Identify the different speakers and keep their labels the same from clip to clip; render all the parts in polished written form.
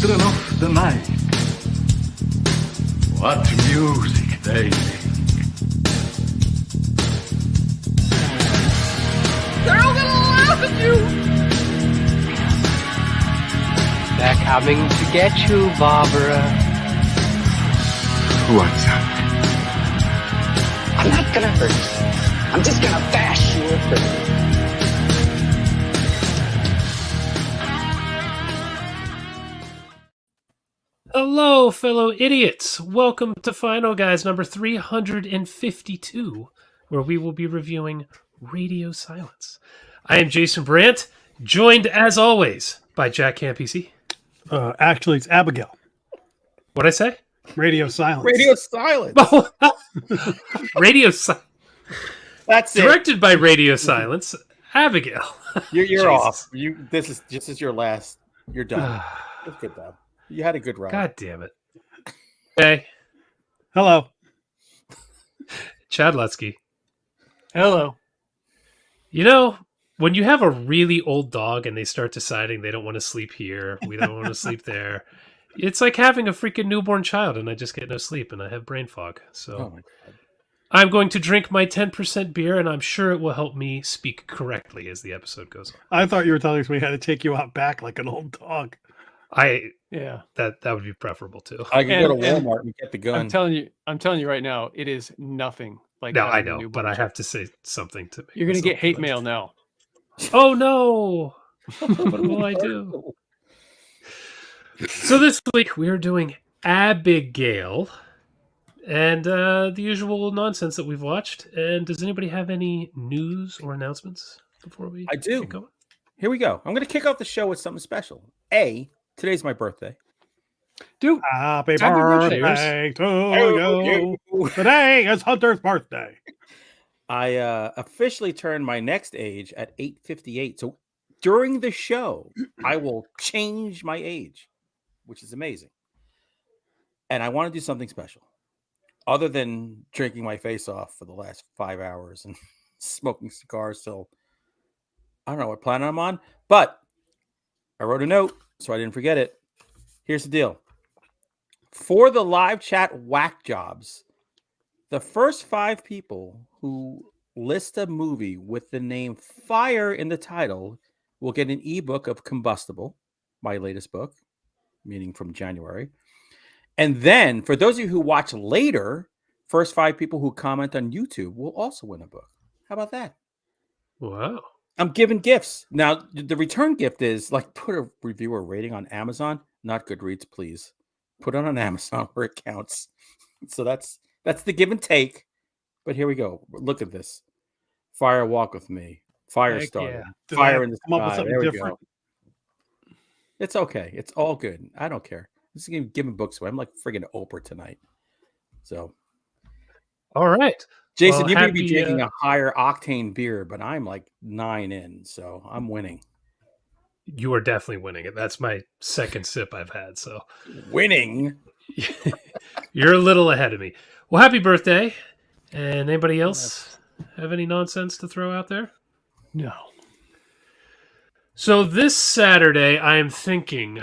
Speaker 1: children of the night. What music they make. They're all gonna laugh at you!
Speaker 2: They're coming to get you, Barbara.
Speaker 1: What's up?
Speaker 3: I'm not gonna hurt you. I'm just gonna bash you a bit.
Speaker 4: Hello, fellow idiots. Welcome to Final Guys number 352, where we will be reviewing Radio Silence. I am Jason Brandt, joined as always by Jack Camp PC.
Speaker 5: Actually, it's Abigail.
Speaker 4: What'd I say?
Speaker 5: Radio Silence.
Speaker 6: Radio Silence.
Speaker 4: Radio Silence.
Speaker 6: That's it.
Speaker 4: Directed by Radio Silence, Abigail.
Speaker 6: You're off. This is your last. You're done. It's good though. You had a good run.
Speaker 4: God damn it. Hey,
Speaker 5: Hello.
Speaker 4: Chad Lutsky.
Speaker 5: Hello.
Speaker 4: You know, when you have a really old dog and they start deciding they don't want to sleep here, we don't want to sleep there, it's like having a freaking newborn child and I just get no sleep and I have brain fog. So
Speaker 6: Oh my God.
Speaker 4: I'm going to drink my 10% beer and I'm sure it will help me speak correctly as the episode goes on.
Speaker 5: I thought you were telling us we had to take you out back like an old dog.
Speaker 4: That would be preferable too.
Speaker 6: I can go to Walmart and get the gun.
Speaker 7: I'm telling you right now, it is nothing like
Speaker 4: No,
Speaker 7: having
Speaker 4: I
Speaker 7: a
Speaker 4: know,
Speaker 7: newborn
Speaker 4: but I
Speaker 7: child.
Speaker 4: have to say something to make
Speaker 7: You're going to get
Speaker 4: myself
Speaker 7: hate
Speaker 4: feel
Speaker 7: mail
Speaker 4: better.
Speaker 7: now.
Speaker 4: Oh no! What will I do? So this week we are doing Abigail and the usual nonsense that we've watched. And does anybody have any news or announcements before we
Speaker 6: I do.
Speaker 4: get going?
Speaker 6: Here we go. I'm going to kick off the show with something special. Today's my birthday.
Speaker 7: Dude,
Speaker 5: Happy
Speaker 7: Happy birthday.
Speaker 5: birthday to you. Today is Hunter's birthday.
Speaker 6: I officially turned my next age at 8:58. So during the show, I will change my age, which is amazing. And I want to do something special. Other than drinking my face off for the last 5 hours and smoking cigars till I don't know what planet I'm on, but I wrote a note so I didn't forget it. Here's the deal. For the live chat whack jobs, the first 5 people who list a movie with the name Fire in the title will get an ebook of Combustible, my latest book, meaning from January. And then for those of you who watch later, first 5 people who comment on YouTube will also win a book. How about that?
Speaker 4: Wow.
Speaker 6: I'm giving gifts. Now, the return gift is like put a review or rating on Amazon, not Goodreads, please. Put it on Amazon where it counts. So that's the give and take. But here we go. Look at this. Fire Walk with Me. Fire
Speaker 4: Heck
Speaker 6: Starter.
Speaker 4: yeah.
Speaker 5: Did I
Speaker 6: Fire in the
Speaker 5: come up with
Speaker 6: Sky.
Speaker 5: something
Speaker 6: There we
Speaker 5: different?
Speaker 6: go. It's okay. It's all good. I don't care. This is giving books away. I'm like friggin' Oprah tonight. So,
Speaker 4: All right.
Speaker 6: Jason,
Speaker 4: Well,
Speaker 6: you may be
Speaker 4: happy,
Speaker 6: drinking a higher octane beer, but I'm like 9 in, so I'm winning.
Speaker 4: You are definitely winning it. That's my second sip I've had. So
Speaker 6: Winning?
Speaker 4: you're a little ahead of me. Well, happy birthday. And anybody else have any nonsense to throw out there?
Speaker 7: no.
Speaker 4: So this Saturday, I am thinking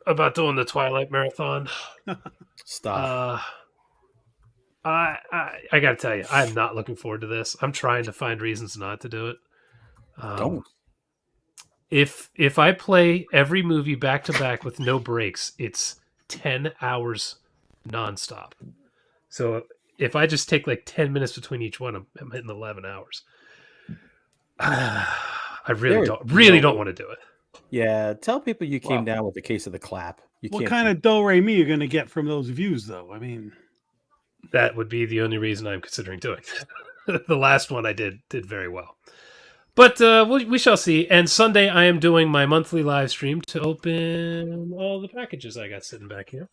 Speaker 4: about doing the Twilight Marathon.
Speaker 6: Stop.
Speaker 4: I got to tell you, I'm not looking forward to this. I'm trying to find reasons not to do it.
Speaker 6: Don't.
Speaker 4: If I play every movie back to back with no breaks, it's 10 hours nonstop. So if I just take like 10 minutes between each one, I'm hitting 11 hours. I really don't want to do it.
Speaker 6: Yeah, tell people you came down with the case of the clap.
Speaker 5: What kind of do-re-mi are you going to get from those views, though? I mean,
Speaker 4: That would be the only reason I'm considering doing it. The last one I did very well. But we shall see. And Sunday I am doing my monthly live stream to open all the packages I got sitting back here.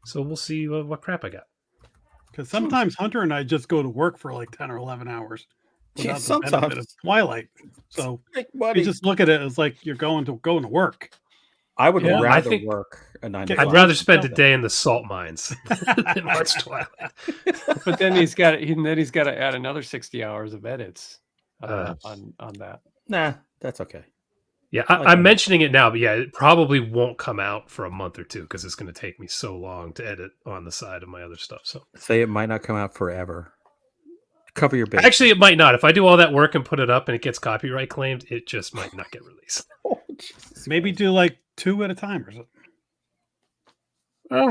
Speaker 4: So we'll see what crap I got.
Speaker 5: because sometimes Hunter and I just go to work for like 10 or 11 hours.
Speaker 6: Yeah,
Speaker 5: without the benefit of
Speaker 6: sometimes.
Speaker 5: Twilight. So
Speaker 6: Like,
Speaker 5: you
Speaker 6: buddy,
Speaker 5: just look at it as like you're going to work.
Speaker 6: I would
Speaker 4: Yeah, I
Speaker 6: rather
Speaker 4: think-
Speaker 6: work a 9 to
Speaker 5: I'd
Speaker 4: I'd
Speaker 6: 5.
Speaker 4: rather spend a day in the salt mines than watch Twilight.
Speaker 7: But then he's got to add another 60 hours of edits
Speaker 4: Uh,
Speaker 7: on that.
Speaker 6: Nah, that's okay.
Speaker 4: Yeah,
Speaker 6: Like
Speaker 4: I'm
Speaker 6: that.
Speaker 4: mentioning it now, but yeah, it probably won't come out for a month or two because it's going to take me so long to edit on the side of my other stuff. So
Speaker 6: Say it might not come out forever. Cover your base.
Speaker 4: actually, it might not. If I do all that work and put it up and it gets copyright claimed, it just might not get released.
Speaker 6: Oh, Jesus
Speaker 5: Maybe
Speaker 6: Christ.
Speaker 5: do like 2 at a time or something.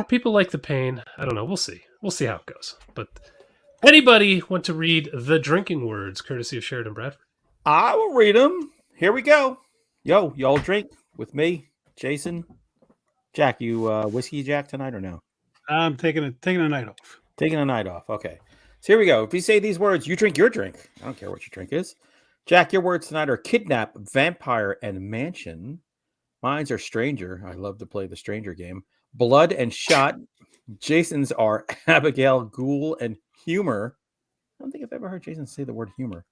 Speaker 4: People like the pain. I don't know. We'll see. We'll see how it goes. But anybody want to read the drinking words, courtesy of Sheridan Bradford?
Speaker 6: I will read them. Here we go. Yo, y'all drink with me, Jason. Jack, you whiskey Jack tonight or no?
Speaker 5: I'm taking a night off.
Speaker 6: Taking a night off. Okay. So here we go. If you say these words, you drink your drink. I don't care what your drink is. Jack, your words tonight are kidnap, vampire, and mansion. Mine's are stranger. I love to play the stranger game. Blood and shot. Jason's are Abigail, ghoul, and humor. I don't think I've ever heard Jason say the word humor.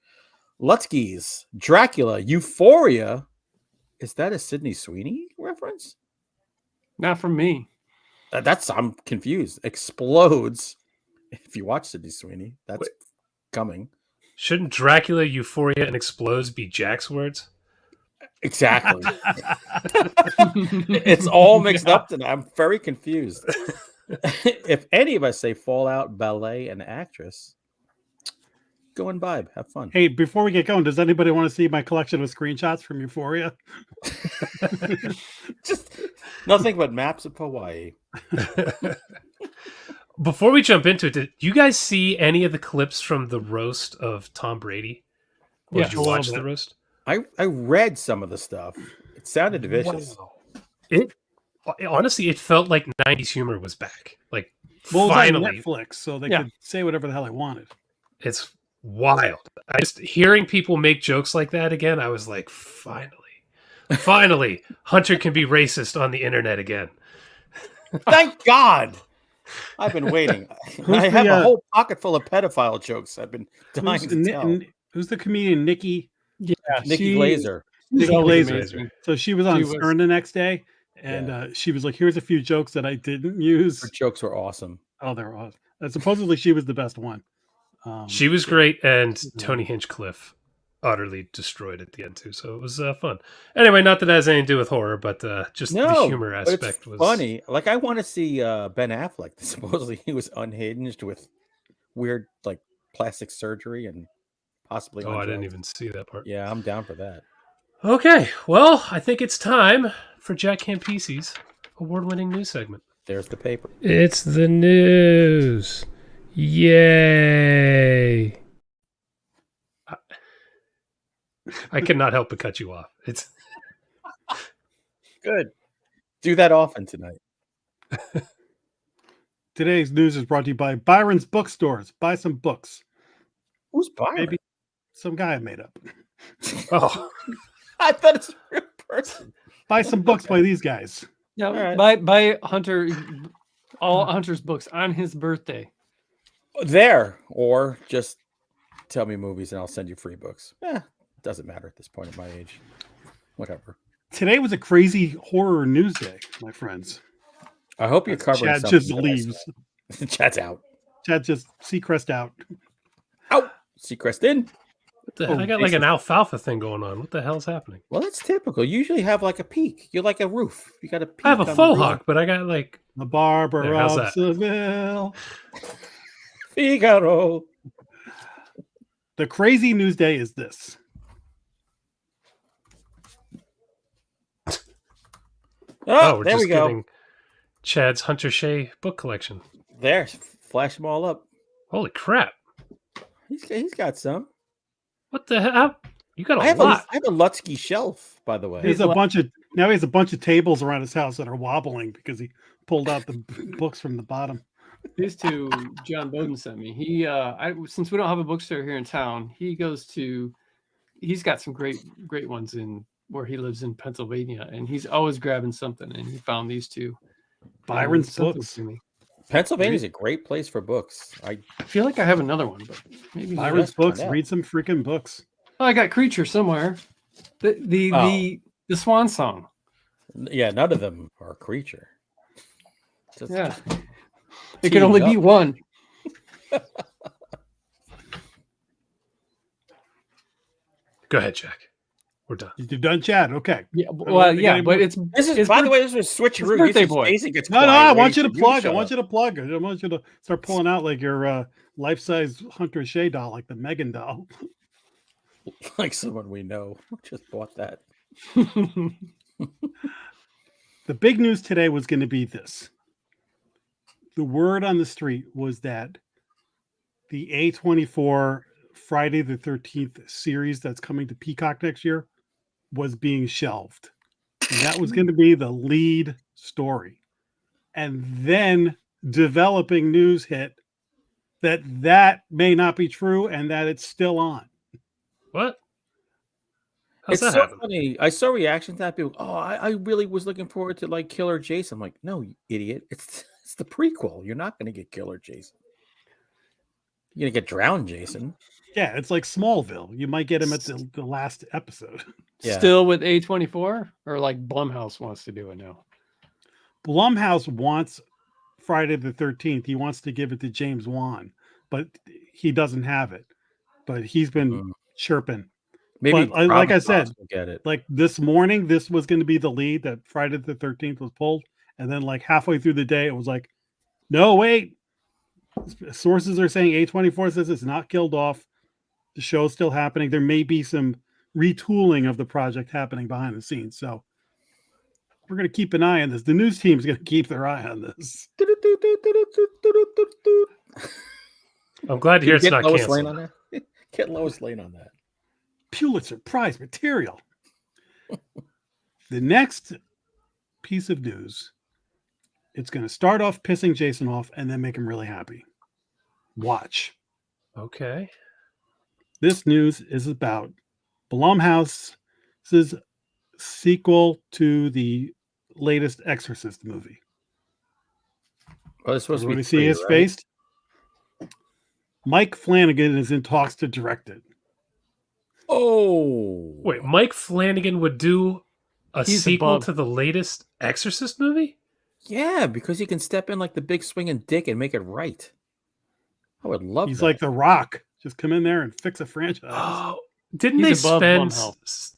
Speaker 6: Lutzky's, Dracula, Euphoria. Is that a Sydney Sweeney reference?
Speaker 7: Not from me.
Speaker 6: I'm confused. Explodes. If you watch Sydney Sweeney, that's coming.
Speaker 4: Shouldn't Dracula, Euphoria, and Explodes be Jack's words?
Speaker 6: Exactly. It's all mixed up tonight. I'm very confused. If any of us say Fallout, ballet, and actress, go and vibe. Have fun.
Speaker 5: Hey, before we get going, does anybody want to see my collection of screenshots from Euphoria?
Speaker 6: Just nothing but maps of Hawaii.
Speaker 4: Before we jump into it, did you guys see any of the clips from the roast of Tom Brady? Or
Speaker 7: Yeah,
Speaker 4: did you
Speaker 7: a little
Speaker 4: watch
Speaker 7: bit.
Speaker 4: the roast?
Speaker 6: I read some of the stuff. It sounded vicious.
Speaker 4: Wow. It honestly, it felt like 90s humor was back. Like,
Speaker 5: Well, it was
Speaker 4: finally,
Speaker 5: on Netflix, so they
Speaker 7: Yeah.
Speaker 5: could say whatever the hell they wanted.
Speaker 4: it's wild. I just hearing people make jokes like that again, I was like, finally, Hunter can be racist on the internet again.
Speaker 6: Thank God. I've been waiting. I have a whole pocket full of pedophile jokes I've been dying to tell.
Speaker 5: Who's the comedian? Nikki
Speaker 6: Nikki Glazer.
Speaker 7: She's
Speaker 5: Nikki
Speaker 7: always
Speaker 5: Glazer.
Speaker 7: amazing.
Speaker 5: So she was on
Speaker 7: She was-
Speaker 5: Stern the next day, and she was like, "Here's a few jokes that I didn't use."
Speaker 6: Her jokes were awesome.
Speaker 5: Oh, they were awesome. Supposedly, she was the best one.
Speaker 4: She was great, and Tony Hinchcliffe utterly destroyed at the end too. So it was fun. Anyway, not that it has anything to do with horror, but just the humor
Speaker 6: but it's
Speaker 4: aspect was
Speaker 6: funny. Like I want to see Ben Affleck. Supposedly he was unhinged with weird like plastic surgery and possibly.
Speaker 4: Oh,
Speaker 6: on
Speaker 4: I didn't
Speaker 6: drugs.
Speaker 4: even see that part.
Speaker 6: Yeah, I'm down for that.
Speaker 4: Okay, well, I think it's time for Jack Campese's award-winning news segment.
Speaker 6: There's the paper.
Speaker 4: It's the news. Yay! I cannot help but cut you off. It's
Speaker 6: Good. Do that often tonight.
Speaker 5: Today's news is brought to you by Byron's Bookstores. Buy some books.
Speaker 6: Who's Byron?
Speaker 5: Maybe some guy I made up.
Speaker 4: oh,
Speaker 6: I thought it's a real person.
Speaker 5: Buy some books by these guys.
Speaker 7: Yeah,
Speaker 6: right.
Speaker 7: buy Hunter all Hunter's books on his birthday.
Speaker 6: There, or just tell me movies and I'll send you free books. Doesn't matter at this point at my age. Whatever.
Speaker 5: Today was a crazy horror news day, my friends.
Speaker 6: I hope you're covering
Speaker 5: Chad
Speaker 6: something.
Speaker 5: just
Speaker 6: that I
Speaker 5: leaves.
Speaker 6: said. Chad's out.
Speaker 5: Chad just Seacrest out.
Speaker 6: Out. Seacrest in.
Speaker 4: I got like an alfalfa thing going on. What the hell's happening?
Speaker 6: Well, that's typical. You usually have like a peak. You're like a roof. You got a peak.
Speaker 4: I have a
Speaker 6: on
Speaker 4: faux
Speaker 6: the
Speaker 4: hawk, but I got like
Speaker 5: The Barber
Speaker 4: There, how's
Speaker 5: of
Speaker 4: that?
Speaker 5: Seville.
Speaker 6: Figaro.
Speaker 5: The crazy news day is this.
Speaker 6: Oh,
Speaker 4: we're
Speaker 6: there
Speaker 4: just
Speaker 6: we go.
Speaker 4: getting Chad's Hunter Shea book collection.
Speaker 6: There, flash them all up.
Speaker 4: Holy crap!
Speaker 6: He's got some.
Speaker 4: What the hell? You got a
Speaker 6: I have
Speaker 4: lot.
Speaker 6: a Lutsky shelf, by the way.
Speaker 5: He has a bunch of tables around his house that are wobbling because he pulled out the books from the bottom.
Speaker 7: These two John Bowden sent me. He since we don't have a bookstore here in town, he's got some great ones in where he lives in Pennsylvania, and he's always grabbing something, and he found these two.
Speaker 5: Byron's
Speaker 7: Sent them
Speaker 5: books.
Speaker 7: to me.
Speaker 6: Pennsylvania's a great place for books.
Speaker 7: I feel like I have another one, but maybe not.
Speaker 5: Byron's books.
Speaker 6: find out.
Speaker 5: Read some freaking books.
Speaker 7: Oh, I got Creature somewhere. The Swan Song.
Speaker 6: Yeah, none of them are a creature. Just
Speaker 7: Yeah. It can only
Speaker 6: teamed
Speaker 7: be
Speaker 6: up.
Speaker 7: one.
Speaker 4: Go ahead, Jack. We're done.
Speaker 5: You're done, Chad. Okay.
Speaker 7: Yeah, well,
Speaker 5: You
Speaker 7: yeah,
Speaker 5: gotta
Speaker 7: but
Speaker 5: move-
Speaker 7: it's
Speaker 6: This is,
Speaker 7: it's
Speaker 6: by the
Speaker 7: bir-
Speaker 6: way, this was switcheroo.
Speaker 7: birthday
Speaker 6: Usually
Speaker 7: boy.
Speaker 6: Jason gets
Speaker 5: No, I
Speaker 6: quiet,
Speaker 5: want you to
Speaker 6: Jason,
Speaker 5: plug. I
Speaker 6: shut
Speaker 5: want
Speaker 6: up.
Speaker 5: you to plug. I want you to start pulling out like your life-size Hunter Shea doll, like the Megan doll.
Speaker 6: Like someone we know just bought that.
Speaker 5: The big news today was going to be this. The word on the street was that the A24 Friday the 13th series that's coming to Peacock next year was being shelved. And that was going to be the lead story. And then developing news hit that may not be true and that it's still on.
Speaker 4: What? How's
Speaker 6: It's
Speaker 4: that
Speaker 6: so
Speaker 4: happen?
Speaker 6: funny. I saw reactions to that. People, I really was looking forward to like Killer Jason. I'm like, no, you idiot. It's the prequel. You're not going to get Killer Jason. You're going to get Drowned Jason.
Speaker 5: Yeah, it's like Smallville. You might get him at the last episode.
Speaker 6: Yeah.
Speaker 7: Still with A24, or like Blumhouse wants to do it now.
Speaker 5: Blumhouse wants Friday the 13th. He wants to give it to James Wan, but he doesn't have it. But he's been chirping.
Speaker 6: Maybe,
Speaker 5: but like I said,
Speaker 6: will get it.
Speaker 5: like this morning, this was going to be the lead that Friday the 13th was pulled. And then like halfway through the day, it was like, no, wait. Sources are saying A24 says it's not killed off. The show's still happening. There may be some retooling of the project happening behind the scenes. So we're going to keep an eye on this. The news team is going to keep their eye on this.
Speaker 4: I'm glad to hear it's
Speaker 6: Get
Speaker 4: not
Speaker 6: Lois Lane
Speaker 4: canceled.
Speaker 6: on that. Get Lois Lane on that.
Speaker 5: Pulitzer Prize material. The next piece of news, it's going to start off pissing Jason off and then make him really happy. Watch.
Speaker 4: Okay.
Speaker 5: This news is about Blumhouse's sequel to the latest Exorcist movie.
Speaker 6: Well, it's supposed
Speaker 5: Everybody
Speaker 6: to be
Speaker 5: see his face? Mike Flanagan is in talks to direct it.
Speaker 6: Oh,
Speaker 4: Wait, Mike Flanagan would do a
Speaker 7: He's
Speaker 4: sequel
Speaker 7: above.
Speaker 4: to the latest Exorcist movie?
Speaker 6: yeah, because he can step in like the big swinging dick and make it right. I would love.
Speaker 5: He's
Speaker 6: that.
Speaker 5: like The Rock. Just come in there and fix a franchise.
Speaker 4: Oh, didn't
Speaker 7: He's
Speaker 4: they
Speaker 7: above
Speaker 4: spend
Speaker 7: Blumhouse.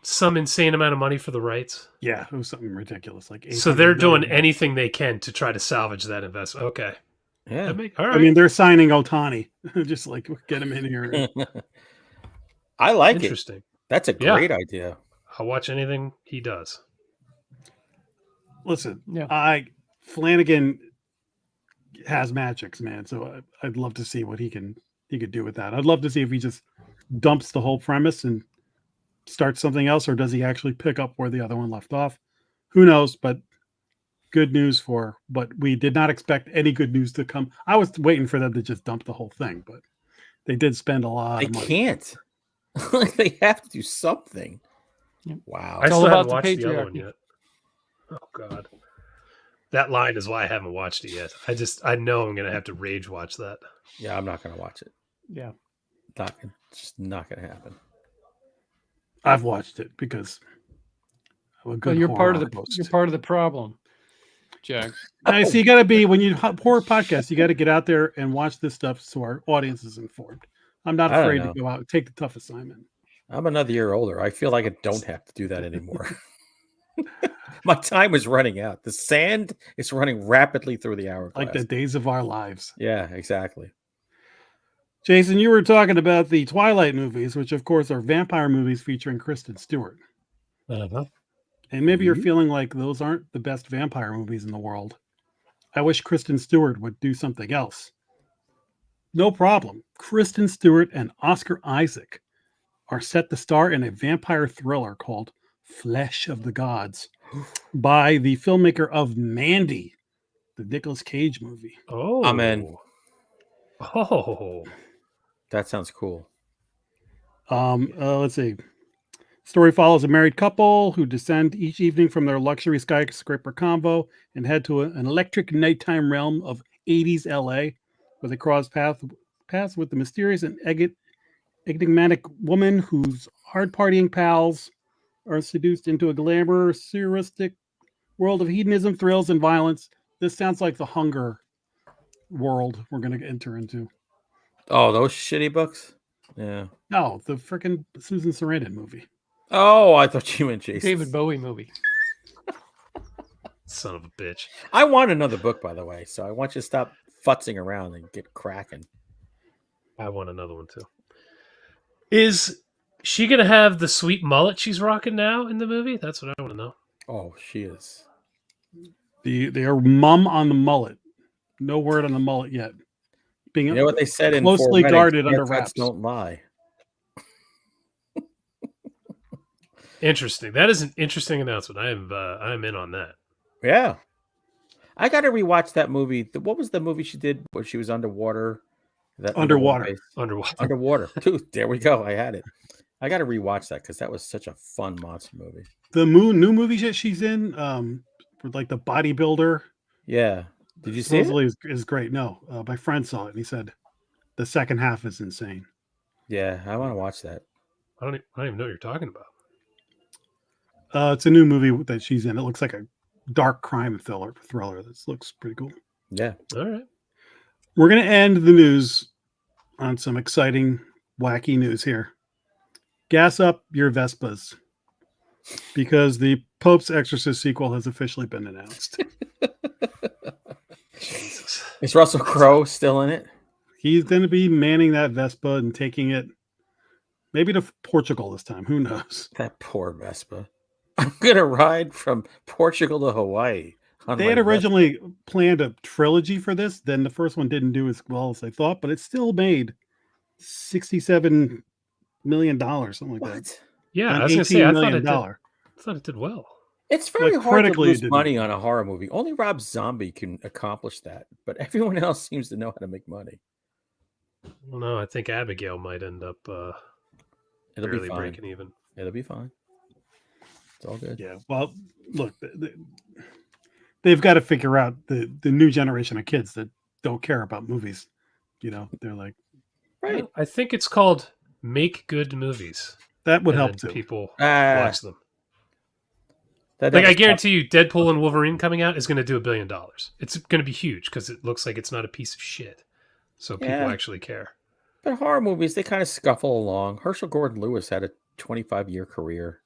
Speaker 4: some insane amount of money for the rights?
Speaker 5: Yeah, it was something ridiculous. Like
Speaker 4: So they're
Speaker 5: $800
Speaker 4: doing
Speaker 5: million.
Speaker 4: anything they can to try to salvage that investment. Okay.
Speaker 6: yeah.
Speaker 4: All right.
Speaker 5: I mean, they're signing Otani. Just like get him in here.
Speaker 6: I like it.
Speaker 4: Interesting.
Speaker 6: That's a
Speaker 4: Yeah.
Speaker 6: great idea.
Speaker 4: I'll watch anything he does.
Speaker 5: Listen,
Speaker 7: Yeah.
Speaker 5: Flanagan has magics, man. So I'd love to see what he could do with that. I'd love to see if he just dumps the whole premise and starts something else, or does he actually pick up where the other one left off? Who knows? But good news but we did not expect any good news to come. I was waiting for them to just dump the whole thing, but they did spend a lot
Speaker 6: They
Speaker 5: of money.
Speaker 6: can't. Like they have to do something.
Speaker 7: Yep.
Speaker 6: Wow.
Speaker 4: I
Speaker 7: all
Speaker 4: still haven't
Speaker 7: about the
Speaker 4: watched the other one
Speaker 7: patriarchy.
Speaker 4: yet. Oh God. That line is why I haven't watched it yet. I know I'm gonna have to rage watch that.
Speaker 6: Yeah, I'm not going to watch it.
Speaker 7: Yeah.
Speaker 6: It's just not going to happen.
Speaker 5: I've watched it because I'm a good
Speaker 7: Well, you're part of
Speaker 5: horror
Speaker 7: the
Speaker 5: host.
Speaker 7: you're part of the problem, Jack.
Speaker 5: So you got to be, when you horror podcast, you got to get out there and watch this stuff so our audience is informed. I'm not
Speaker 6: I don't
Speaker 5: afraid to
Speaker 6: know.
Speaker 5: go out and take the tough assignment.
Speaker 6: I'm another year older. I feel like I don't have to do that anymore. My time is running out. The sand is running rapidly through the hourglass.
Speaker 5: Like the days of our lives.
Speaker 6: Yeah, exactly.
Speaker 5: Jason, you were talking about the Twilight movies, which of course are vampire movies featuring Kristen Stewart.
Speaker 4: Uh-huh.
Speaker 5: And maybe you're feeling like those aren't the best vampire movies in the world. I wish Kristen Stewart would do something else. No problem. Kristen Stewart and Oscar Isaac are set to star in a vampire thriller called Flesh of the Gods by the filmmaker of Mandy, the Nicolas Cage movie.
Speaker 4: Oh,
Speaker 6: I'm in.
Speaker 4: Oh,
Speaker 6: That sounds cool.
Speaker 5: Let's see. Story follows a married couple who descend each evening from their luxury skyscraper convo and head to an electric nighttime realm of 80s LA, where they cross paths with the mysterious and enigmatic woman whose hard partying pals are seduced into a glamorous world of hedonism, thrills, and violence. This sounds like the Hunger world we're going to enter into.
Speaker 6: Oh, those shitty books? Yeah.
Speaker 5: No, the freaking Susan Sarandon movie.
Speaker 6: Oh, I thought you meant Jason.
Speaker 7: David Bowie movie.
Speaker 4: Son of a bitch.
Speaker 6: I want another book, by the way, so I want you to stop futzing around and get cracking.
Speaker 4: I want another one too. Is she gonna have the sweet mullet she's rocking now in the movie? That's what I want to know.
Speaker 6: Oh, she is.
Speaker 5: They are mum on the mullet. No word on the mullet yet. Being
Speaker 6: You know what they said in
Speaker 5: closely
Speaker 6: Four
Speaker 5: guarded
Speaker 6: Weddings,
Speaker 5: under
Speaker 6: haircuts
Speaker 5: wraps.
Speaker 6: don't lie.
Speaker 4: Interesting. That is an interesting announcement. I'm in on that.
Speaker 6: Yeah. I got to rewatch that movie. What was the movie she did where she was underwater? That
Speaker 5: Underwater.
Speaker 6: face?
Speaker 4: Underwater.
Speaker 6: Underwater. Dude, there we go. I had it. I got to rewatch that because that was such a fun monster movie.
Speaker 5: The new movie that she's in, with like the bodybuilder,
Speaker 6: Yeah. Did you see it?
Speaker 5: supposedly is great. No, my friend saw it and he said the second half is insane.
Speaker 6: Yeah, I want to watch that.
Speaker 4: I don't even know what you're talking about.
Speaker 5: It's a new movie that she's in. It looks like a dark crime thriller. This looks pretty cool.
Speaker 6: Yeah.
Speaker 4: All right.
Speaker 5: We're going to end the news on some exciting, wacky news here. Gas up your Vespas because the Pope's Exorcist sequel has officially been announced.
Speaker 4: Jesus.
Speaker 6: Is Russell Crowe still in it?
Speaker 5: He's going to be manning that Vespa and taking it maybe to Portugal this time. Who knows?
Speaker 6: That poor Vespa. I'm going to ride from Portugal to Hawaii.
Speaker 5: They had originally planned a trilogy for this. Then the first one didn't do as well as they thought, but it still made $67 million, something like that.
Speaker 6: What?
Speaker 4: Yeah,
Speaker 5: On
Speaker 4: I was gonna say
Speaker 5: $18
Speaker 4: I
Speaker 5: million.
Speaker 4: thought it did well.
Speaker 6: It's very
Speaker 5: Like,
Speaker 6: hard to
Speaker 5: critically,
Speaker 6: lose
Speaker 5: it didn't.
Speaker 6: money on a horror movie. Only Rob Zombie can accomplish that, but everyone else seems to know how to make money.
Speaker 4: Well, no, I think Abigail might end up
Speaker 6: It'll
Speaker 4: barely
Speaker 6: be fine.
Speaker 4: breaking even.
Speaker 6: It'll be fine. It's all good.
Speaker 5: Yeah. Well, look, they've got to figure out the new generation of kids that don't care about movies. You know, they're like,
Speaker 6: Right.
Speaker 4: I think it's called Make Good Movies.
Speaker 5: that would
Speaker 4: and
Speaker 5: help
Speaker 4: then
Speaker 5: too.
Speaker 4: people
Speaker 6: Ah,
Speaker 4: watch them.
Speaker 6: that
Speaker 4: Like I
Speaker 6: was tough.
Speaker 4: guarantee you, Deadpool and Wolverine coming out is going to do $1 billion. It's going to be huge because it looks like it's not a piece of shit. So people
Speaker 6: Yeah.
Speaker 4: actually care.
Speaker 6: But horror movies, they kind of scuffle along. Herschel Gordon Lewis had a 25-year career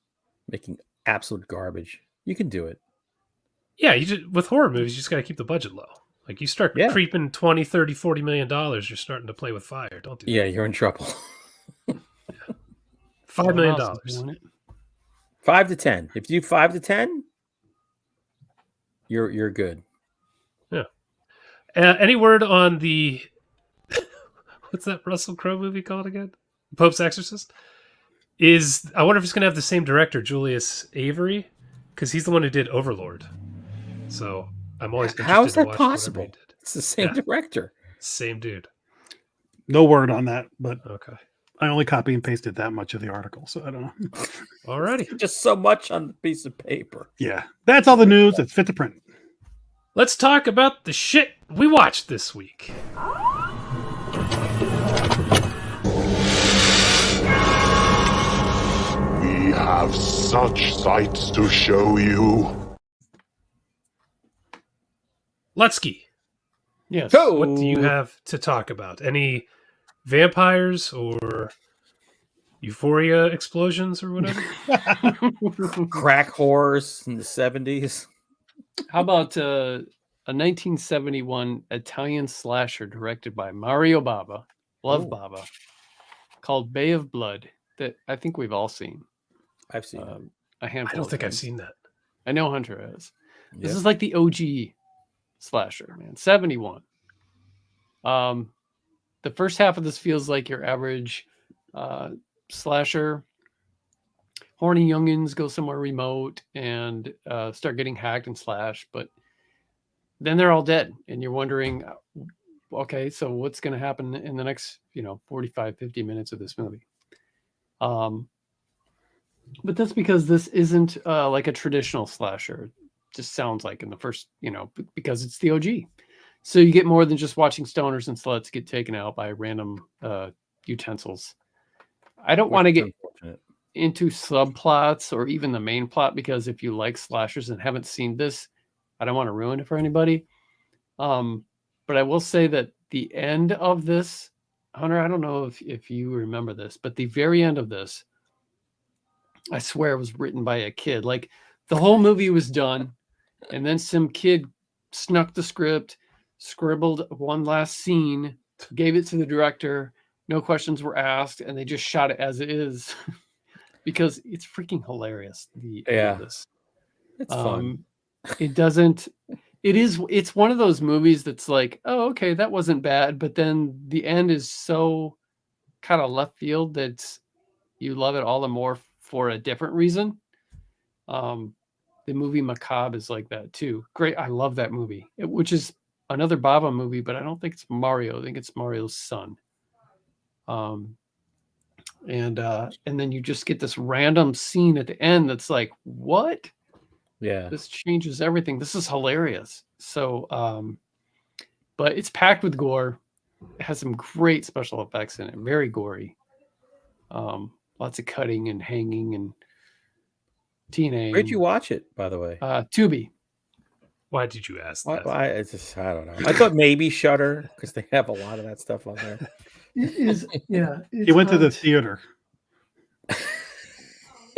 Speaker 6: making absolute garbage. You can do it.
Speaker 4: Yeah, with horror movies, you just got to keep the budget low. Like you start
Speaker 6: Yeah.
Speaker 4: creeping 20, 30, 40 million dollars, you're starting to play with fire. Don't do that.
Speaker 6: Yeah, you're in trouble.
Speaker 4: $5 million.
Speaker 7: Someone else is doing it.
Speaker 6: 5 to 10. If you do 5 to 10, you're good.
Speaker 4: Any word on the what's that Russell Crowe movie called again? Pope's Exorcist? I wonder if it's going to have the same director, Julius Avery, because he's the one who did Overlord. So I'm always interested
Speaker 6: How is
Speaker 4: to
Speaker 6: that
Speaker 4: watch whatever
Speaker 6: possible?
Speaker 4: he did.
Speaker 6: It's the same
Speaker 4: Yeah.
Speaker 6: director.
Speaker 4: Same dude.
Speaker 5: No word on that, but
Speaker 4: Okay.
Speaker 5: I only copy and pasted that much of the article, so I don't know.
Speaker 4: Alrighty.
Speaker 6: Just so much on the piece of paper.
Speaker 5: Yeah, that's all the news. It's fit to print.
Speaker 4: Let's talk about the shit we watched this week.
Speaker 8: We have such sights to show you.
Speaker 4: Lutsky,
Speaker 7: Yes.
Speaker 4: what do you have to talk about? Any vampires or euphoria explosions or whatever?
Speaker 6: Crack horrors in the 70s.
Speaker 7: How about a 1971 Italian slasher directed by Mario Bava, Love
Speaker 6: Ooh.
Speaker 7: Bava, called Bay of Blood that I think we've all seen.
Speaker 6: I've seen it.
Speaker 7: A handful.
Speaker 4: I don't
Speaker 7: of
Speaker 4: think I've
Speaker 7: times.
Speaker 4: seen that.
Speaker 7: I know Hunter has. This
Speaker 6: Yep.
Speaker 7: is like the OG slasher, man. 71. The first half of this feels like your average slasher. Horny youngins go somewhere remote and start getting hacked and slashed, but then they're all dead, and you're wondering, okay, so what's going to happen in the next 45 50 minutes of this movie? But that's because this isn't like a traditional slasher. It just sounds like in the first, because it's the OG. So you get more than just watching stoners and sluts get taken out by random utensils. I don't want to get
Speaker 6: Unfortunate.
Speaker 7: into subplots or even the main plot, because if you like slashers and haven't seen this, I don't want to ruin it for anybody. But I will say that the end of this, Hunter, I don't know if you remember this, but the very end of this, I swear it was written by a kid. Like the whole movie was done, and then some kid snuck the script, scribbled one last scene, gave it to the director. No questions were asked, and they just shot it as it is because it's freaking hilarious. The end of this.
Speaker 6: It's fun.
Speaker 7: It doesn't. It's one of those movies that's like, oh, okay, that wasn't bad, but then the end is so kind of left field that you love it all the more for a different reason. The movie Macabre is like that too. Great, I love that movie, which is another Baba movie, but I don't think it's Mario. I think it's Mario's son. And then you just get this random scene at the end that's like, what?
Speaker 6: Yeah.
Speaker 7: This changes everything. This is hilarious. So, but it's packed with gore. It has some great special effects in it. Very gory. Lots of cutting and hanging and TNA.
Speaker 6: Where'd you watch it, by the way?
Speaker 7: Tubi.
Speaker 4: Why did you ask that?
Speaker 6: I don't know. I thought maybe Shudder because they have a lot of that stuff on there.
Speaker 7: It is, yeah.
Speaker 5: He went to the theater.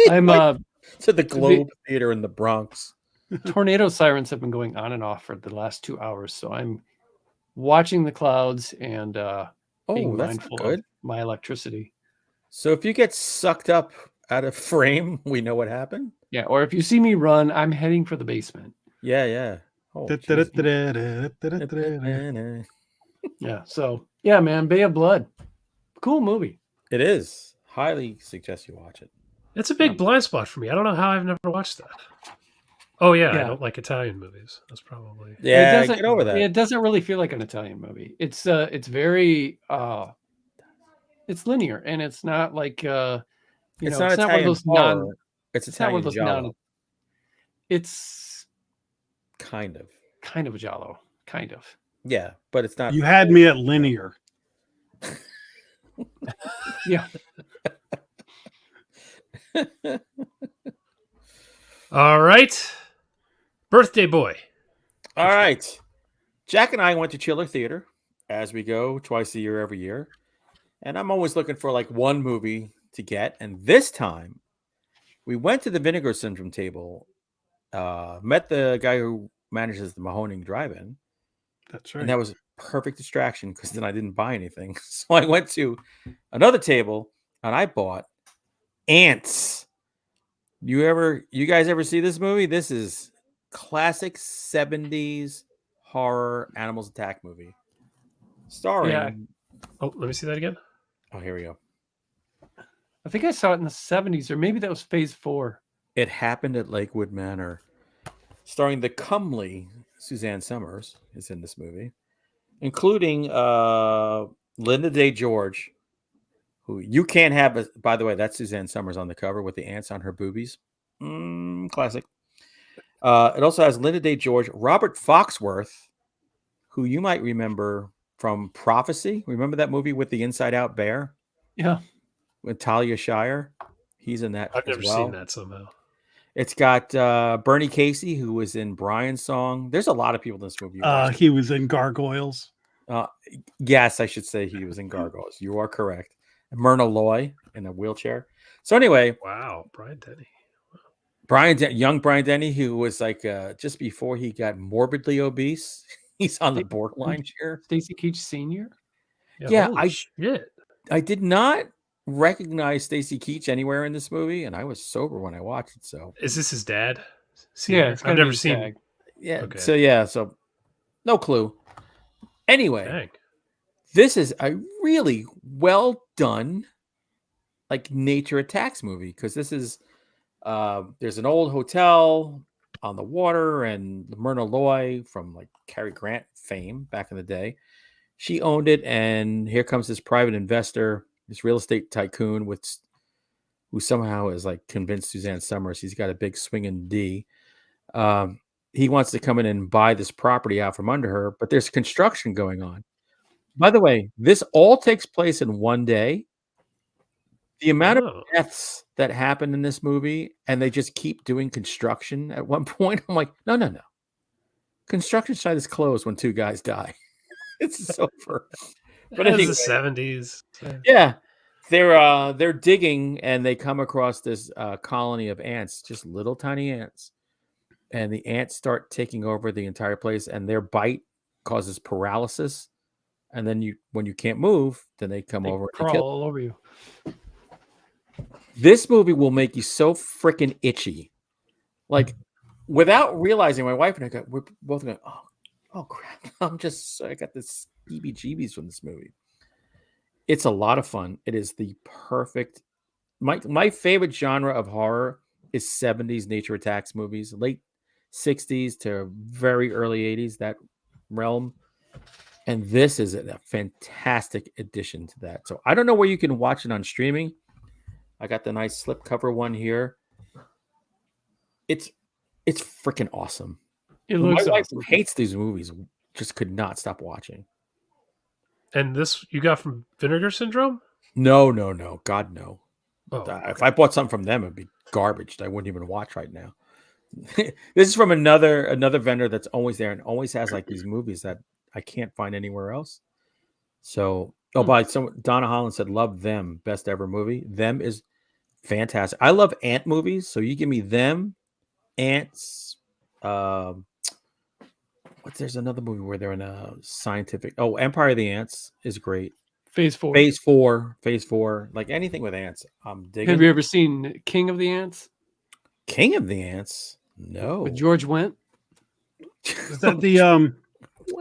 Speaker 7: I'm
Speaker 6: to the Globe Theater in the Bronx.
Speaker 7: Tornado sirens have been going on and off for the last 2 hours, so I'm watching the clouds and being mindful of my electricity.
Speaker 6: So if you get sucked up out of frame, we know what happened.
Speaker 7: Yeah, or if you see me run, I'm heading for the basement.
Speaker 6: Yeah. Oh,
Speaker 7: yeah. So yeah, man, Bay of Blood, cool movie.
Speaker 6: It is. Highly suggest you watch it.
Speaker 4: It's a big blind spot for me. I don't know how I've never watched that. Oh yeah, I don't like Italian movies. That's probably
Speaker 6: get over that.
Speaker 7: It doesn't really feel like an Italian movie. It's very it's linear, and it's not like it's not one of those non.
Speaker 6: It's Italian giallo.
Speaker 7: It's
Speaker 6: kind of
Speaker 7: a giallo, kind of.
Speaker 6: Yeah, but it's not.
Speaker 5: You had me at linear.
Speaker 7: Yeah.
Speaker 4: All right. Birthday boy.
Speaker 6: All right. Jack and I went to Chiller Theater, as we go twice a year every year. And I'm always looking for like one movie to get. And this time, we went to the Vinegar Syndrome table, met the guy who manages the Mahoning Drive-In.
Speaker 5: That's right.
Speaker 6: And that was a perfect distraction because then I didn't buy anything. So I went to another table and I bought Ants. You guys ever see this movie? This is classic 70s horror animals attack movie. Starring.
Speaker 4: Yeah. Oh, let me see that again.
Speaker 6: Oh, here we go.
Speaker 7: I think I saw it in the 70s, or maybe that was Phase 4.
Speaker 6: It Happened at Lakewood Manor. Starring the comely Suzanne Summers is in this movie, including Linda Day George, who you can't have. By the way, that's Suzanne Summers on the cover with the ants on her boobies. Classic. It also has Linda Day George, Robert Foxworth, who you might remember from Prophecy. Remember that movie with the Inside Out bear?
Speaker 7: Yeah.
Speaker 6: With Talia Shire. He's in that.
Speaker 4: I've never seen that somehow.
Speaker 6: It's got Bernie Casey, who was in Brian's Song. There's a lot of people in this movie.
Speaker 5: He was in Gargoyles.
Speaker 6: Yes, I should say he was in Gargoyles. You are correct. Myrna Loy in a wheelchair. So anyway.
Speaker 4: Wow. Brian Denny.
Speaker 6: Young Brian Denny, who was like just before he got morbidly obese. He's on the borderline here.
Speaker 7: Stacy Keach Sr.
Speaker 6: Yeah, I did not recognize Stacy Keach anywhere in this movie, and I was sober when I watched it. So
Speaker 4: is this his dad?
Speaker 7: Yeah,
Speaker 4: I've never seen it.
Speaker 6: Yeah.
Speaker 4: Okay.
Speaker 6: So no clue. Anyway,
Speaker 4: Dang.
Speaker 6: This is a really well done like nature attacks movie because this is there's an old hotel on the water, and Myrna Loy from like Cary Grant fame back in the day, she owned it, and here comes this private investor, this real estate tycoon who somehow is like convinced Suzanne Summers he's got a big swinging D. He wants to come in and buy this property out from under her, but there's construction going on. By the way, this all takes place in one day. The amount of deaths that happen in this movie, and they just keep doing construction at one point. I'm like, no. Construction site is closed when two guys die. It's over.
Speaker 4: But it's the 70s.
Speaker 6: Yeah. They're digging and they come across this colony of ants, just little tiny ants, and the ants start taking over the entire place, and their bite causes paralysis. And then when you can't move, then they come over and
Speaker 7: crawl
Speaker 6: kill.
Speaker 7: all over you.
Speaker 6: This movie will make you so freaking itchy, like without realizing. My wife and we're both going, oh crap! I got this heebie-jeebies from this movie. It's a lot of fun. It is the perfect. My favorite genre of horror is 70s nature attacks movies, late 60s to very early 80s, that realm. And this is a fantastic addition to that. So I don't know where you can watch it on streaming. I got the nice slipcover one here. It's freaking awesome.
Speaker 7: It looks
Speaker 6: My wife,
Speaker 7: awesome.
Speaker 6: who hates these movies, just could not stop watching.
Speaker 4: And this you got from Vinegar Syndrome?
Speaker 6: No. God, no.
Speaker 4: Oh, okay.
Speaker 6: If I bought something from them, it'd be garbage. I wouldn't even watch right now. This is from another vendor that's always there and always has like these movies that I can't find anywhere else. So, Donna Holland said, "Love Them, best ever movie." Them is fantastic. I love ant movies, so you give me Them, Ants. There's another movie where they're in a scientific. Oh, Empire of the Ants is great.
Speaker 7: Phase 4.
Speaker 6: Phase 4, like anything with ants. I'm digging.
Speaker 7: Have you ever seen King of the Ants?
Speaker 6: King of the Ants? No.
Speaker 7: With George Wendt?
Speaker 5: Is that the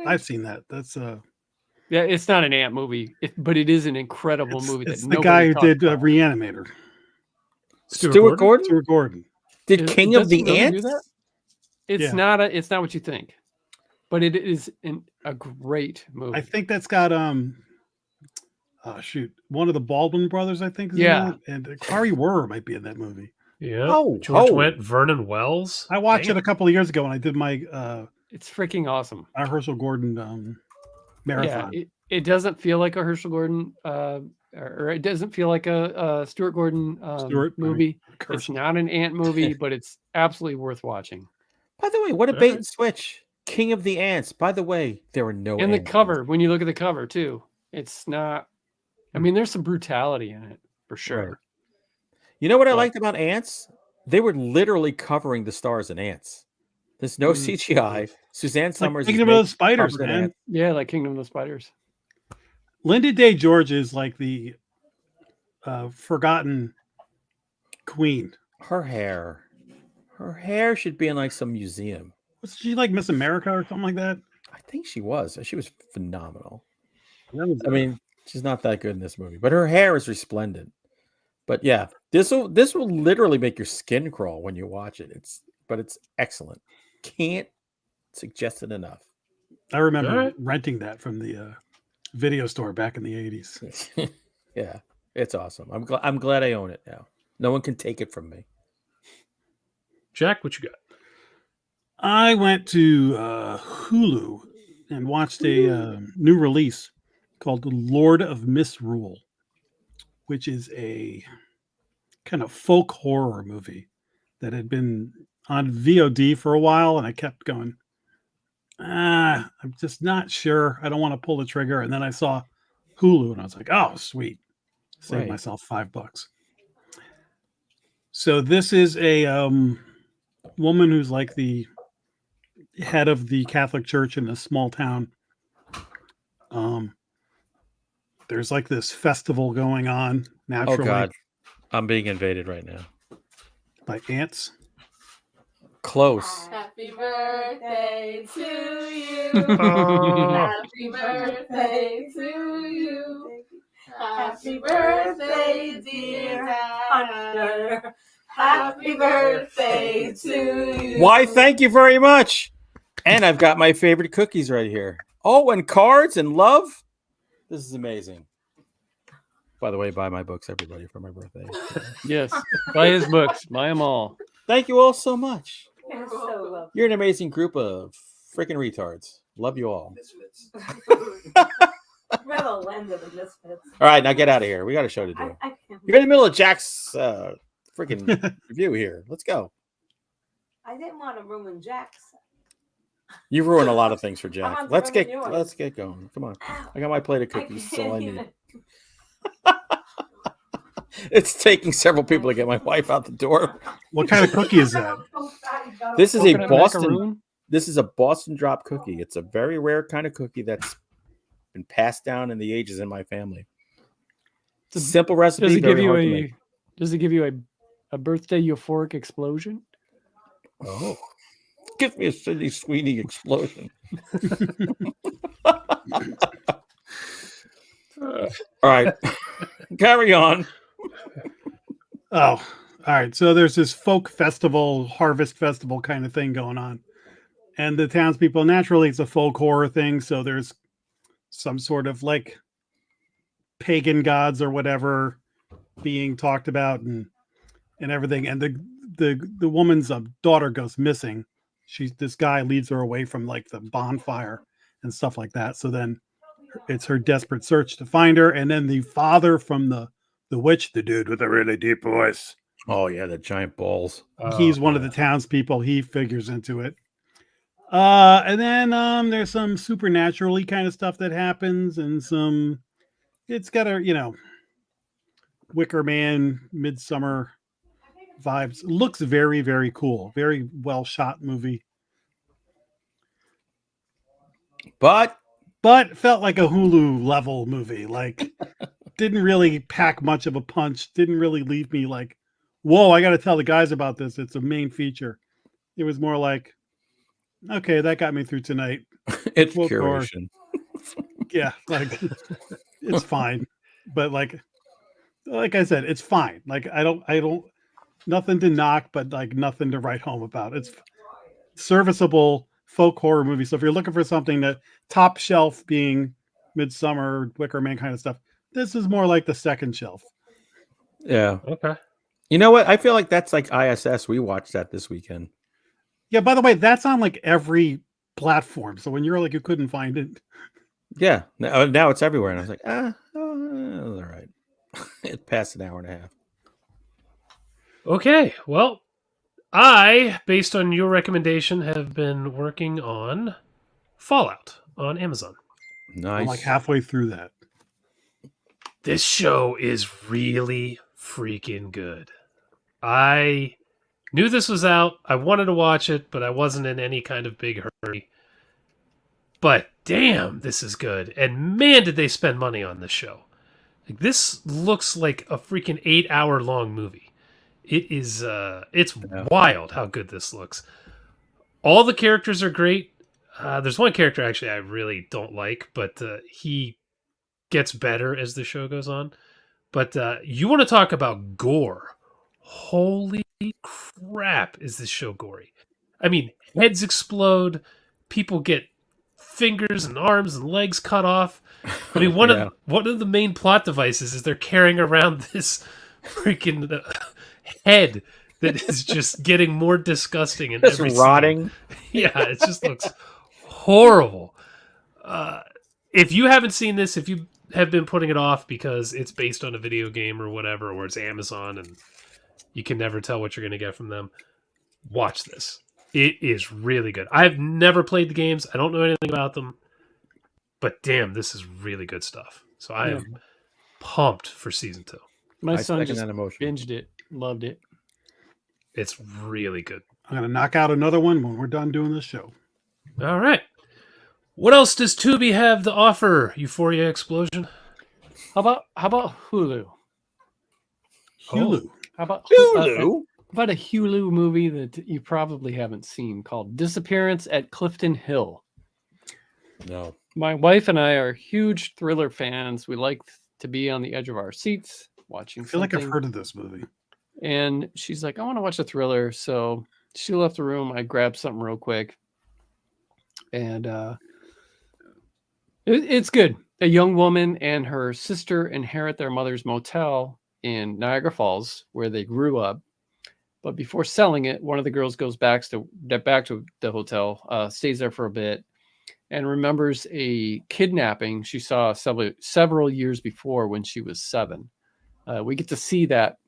Speaker 5: I've seen that. That's
Speaker 7: Yeah, it's not an ant movie, but it is an incredible movie.
Speaker 5: It's
Speaker 7: that
Speaker 5: the guy who
Speaker 7: nobody
Speaker 5: did
Speaker 7: talks about.
Speaker 5: Reanimator.
Speaker 6: Stuart Gordon?
Speaker 5: Stuart Gordon.
Speaker 6: Did King of the
Speaker 7: Doesn't really do
Speaker 6: Ants?
Speaker 7: that? It's
Speaker 5: Yeah.
Speaker 7: not it's not what you think, but it is a great movie.
Speaker 5: I think that's got one of the Baldwin brothers, I think. Is
Speaker 7: Yeah.
Speaker 5: in it, and Kari Wurr might be in that movie.
Speaker 4: Yeah.
Speaker 6: Oh,
Speaker 4: George Wendt, Vernon Wells.
Speaker 5: I watched
Speaker 4: Damn.
Speaker 5: it a couple of years ago when I did my
Speaker 7: It's freaking awesome.
Speaker 5: Herschel Gordon marathon.
Speaker 7: Yeah, it doesn't feel like a Herschel Gordon, or it doesn't feel like a Stuart Gordon movie. It's not an ant movie, but it's absolutely worth watching.
Speaker 6: By the way, what a bait and switch. King of the Ants. By the way, there were no
Speaker 7: And the
Speaker 6: ants.
Speaker 7: cover, when you look at the cover too, it's not. I mean, there's some brutality in it for sure.
Speaker 6: Right. You know what I liked about Ants? They were literally covering the stars in ants. There's no CGI. Suzanne Summers.
Speaker 5: Kingdom of the Spiders, man.
Speaker 6: ants.
Speaker 7: Yeah, like Kingdom of the Spiders.
Speaker 5: Linda Day George is like the forgotten queen.
Speaker 6: Her hair should be in like some museum.
Speaker 5: Was she like Miss America or something like that?
Speaker 6: I think she was. She was phenomenal.
Speaker 5: That
Speaker 6: I mean, she's not that good in this movie, but her hair is resplendent. But yeah, this will literally make your skin crawl when you watch it. It's excellent. Can't suggest it enough.
Speaker 5: I remember renting that from the video store back in the 80s.
Speaker 6: Yeah, it's awesome. I'm glad I own it now. No one can take it from me.
Speaker 4: Jack, what you got?
Speaker 5: I went to Hulu and watched a new release called The Lord of Misrule, which is a kind of folk horror movie that had been on VOD for a while, and I kept going, I'm just not sure. I don't want to pull the trigger. And then I saw Hulu, and I was like, oh, sweet. Saved myself $5. So this is a woman who's like the head of the Catholic Church in a small town. There's like this festival going on naturally.
Speaker 6: Oh God, I'm being invaded right now.
Speaker 5: By ants.
Speaker 6: Close.
Speaker 9: Happy birthday to you. Happy birthday to you. Happy birthday, dear Hunter. Happy birthday to you.
Speaker 6: Why, thank you very much. And I've got my favorite cookies right here. Oh, and cards and love. This is amazing. By the way, buy my books, everybody, for my birthday.
Speaker 7: Yes, buy his books. Buy them all.
Speaker 6: Thank you all so much.
Speaker 9: You're so lovely.
Speaker 6: You're an amazing group of freaking retards. Love you all.
Speaker 9: We're the land of the misfits.
Speaker 6: All right, now get out of here. We got a show to do.
Speaker 9: I can't.
Speaker 6: You're in the middle of Jack's freaking review here. Let's go.
Speaker 9: I didn't want to ruin Jack's.
Speaker 6: You ruin a lot of things for
Speaker 9: I
Speaker 6: Jack.
Speaker 9: want to
Speaker 6: Let's
Speaker 9: ruin
Speaker 6: get
Speaker 9: yours.
Speaker 6: going. Come on. I got my plate of cookies. That's all I need. It's taking several people to get my wife out the door.
Speaker 5: What kind of cookie is that?
Speaker 6: This is a
Speaker 7: Coconut
Speaker 6: Boston.
Speaker 7: macaroon?
Speaker 6: This is a Boston drop cookie. It's a very rare kind of cookie that's been passed down in the ages in my family. It's a simple recipe.
Speaker 7: Does it give
Speaker 6: very
Speaker 7: you
Speaker 6: hard to make.
Speaker 7: Does it give you a birthday euphoric explosion?
Speaker 6: Oh, give me a Sidney Sweeney explosion. All right, carry on.
Speaker 5: Oh, all right. So there's this folk festival, harvest festival kind of thing going on. And the townspeople, naturally, it's a folk horror thing. So there's some sort of like pagan gods or whatever being talked about and everything. And the woman's daughter goes missing. This guy leads her away from like the bonfire and stuff like that. So then it's her desperate search to find her. And then the father from the witch, the dude with a really deep voice.
Speaker 6: Oh yeah, the giant balls.
Speaker 5: He's one of the townspeople. He figures into it. And then there's some supernaturally kind of stuff that happens, and it's got a Wicker Man, Midsummer vibes. Looks very, very cool. Very well shot movie.
Speaker 6: But
Speaker 5: felt like a Hulu level movie. Like didn't really pack much of a punch. Didn't really leave me like, whoa, I got to tell the guys about this. It's a main feature. It was more like, okay, that got me through tonight.
Speaker 6: It's curation.
Speaker 5: Yeah, like it's fine. But like I said, it's fine. Like I don't nothing to knock, but like nothing to write home about. It's serviceable folk horror movie. So if you're looking for something that top shelf being Midsummer, Wicker Man kind of stuff, this is more like the second shelf.
Speaker 6: Yeah.
Speaker 4: Okay.
Speaker 6: You know what? I feel like that's like ISS. We watched that this weekend.
Speaker 5: Yeah, by the way, that's on like every platform. So when you're like you couldn't find it.
Speaker 6: Yeah. Now it's everywhere. And I was like, all right. It passed an hour and a half.
Speaker 4: Okay. Well, I, based on your recommendation, have been working on Fallout on Amazon.
Speaker 6: Nice.
Speaker 5: I'm like halfway through that.
Speaker 4: This show is really freaking good. I knew this was out. I wanted to watch it, but I wasn't in any kind of big hurry. But damn, this is good. And man, did they spend money on this show. Like, this looks like a freaking 8-hour long movie. It is, it's wild how good this looks. All the characters are great. There's one character actually I really don't like, but he gets better as the show goes on. But you want to talk about gore. Holy crap, is this show gory. I mean, heads explode, people get fingers and arms and legs cut off. I mean, one of the main plot devices is they're carrying around this freaking head that is just getting more disgusting and
Speaker 6: rotting.
Speaker 4: Yeah, it just looks horrible. If you haven't seen this, if you have been putting it off because it's based on a video game or whatever, or it's Amazon and you can never tell what you're going to get from them, watch this. It is really good. I've never played the games. I don't know anything about them. But damn, this is really good stuff. So I am pumped for season 2.
Speaker 7: My son just binged it. Loved it.
Speaker 4: It's really good.
Speaker 5: I'm going to knock out another one when we're done doing this show.
Speaker 4: All right. What else does Tubi have to offer, Euphoria Explosion?
Speaker 7: How about Hulu?
Speaker 5: Hulu.
Speaker 7: How about
Speaker 6: Hulu?
Speaker 7: About a Hulu movie that you probably haven't seen called Disappearance at Clifton Hill.
Speaker 6: No.
Speaker 7: My wife and I are huge thriller fans. We like to be on the edge of our seats watching
Speaker 5: I feel
Speaker 7: something.
Speaker 5: like I've heard of this movie.
Speaker 7: And she's like, I want to watch a thriller. So she left the room. I grabbed something real quick. And it's good. A young woman and her sister inherit their mother's motel in Niagara Falls, where they grew up. But before selling it, one of the girls goes back to the hotel, stays there for a bit, and remembers a kidnapping she saw several years before when she was 7. We get to see that,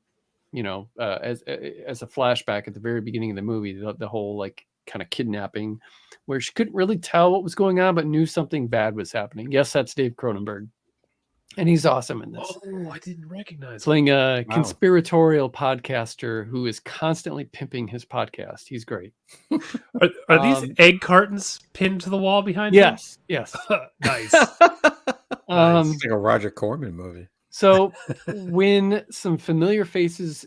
Speaker 7: as a flashback at the very beginning of the movie, the whole like kind of kidnapping, where she couldn't really tell what was going on, but knew something bad was happening. Yes, that's Dave Cronenberg. and he's awesome in this.
Speaker 4: Oh, I didn't recognize him.
Speaker 7: Playing a conspiratorial podcaster who is constantly pimping his podcast. He's great.
Speaker 4: Are these egg cartons pinned to the wall behind
Speaker 7: Yes, yes.
Speaker 4: Nice.
Speaker 6: It's like a Roger Corman movie.
Speaker 7: So when some familiar faces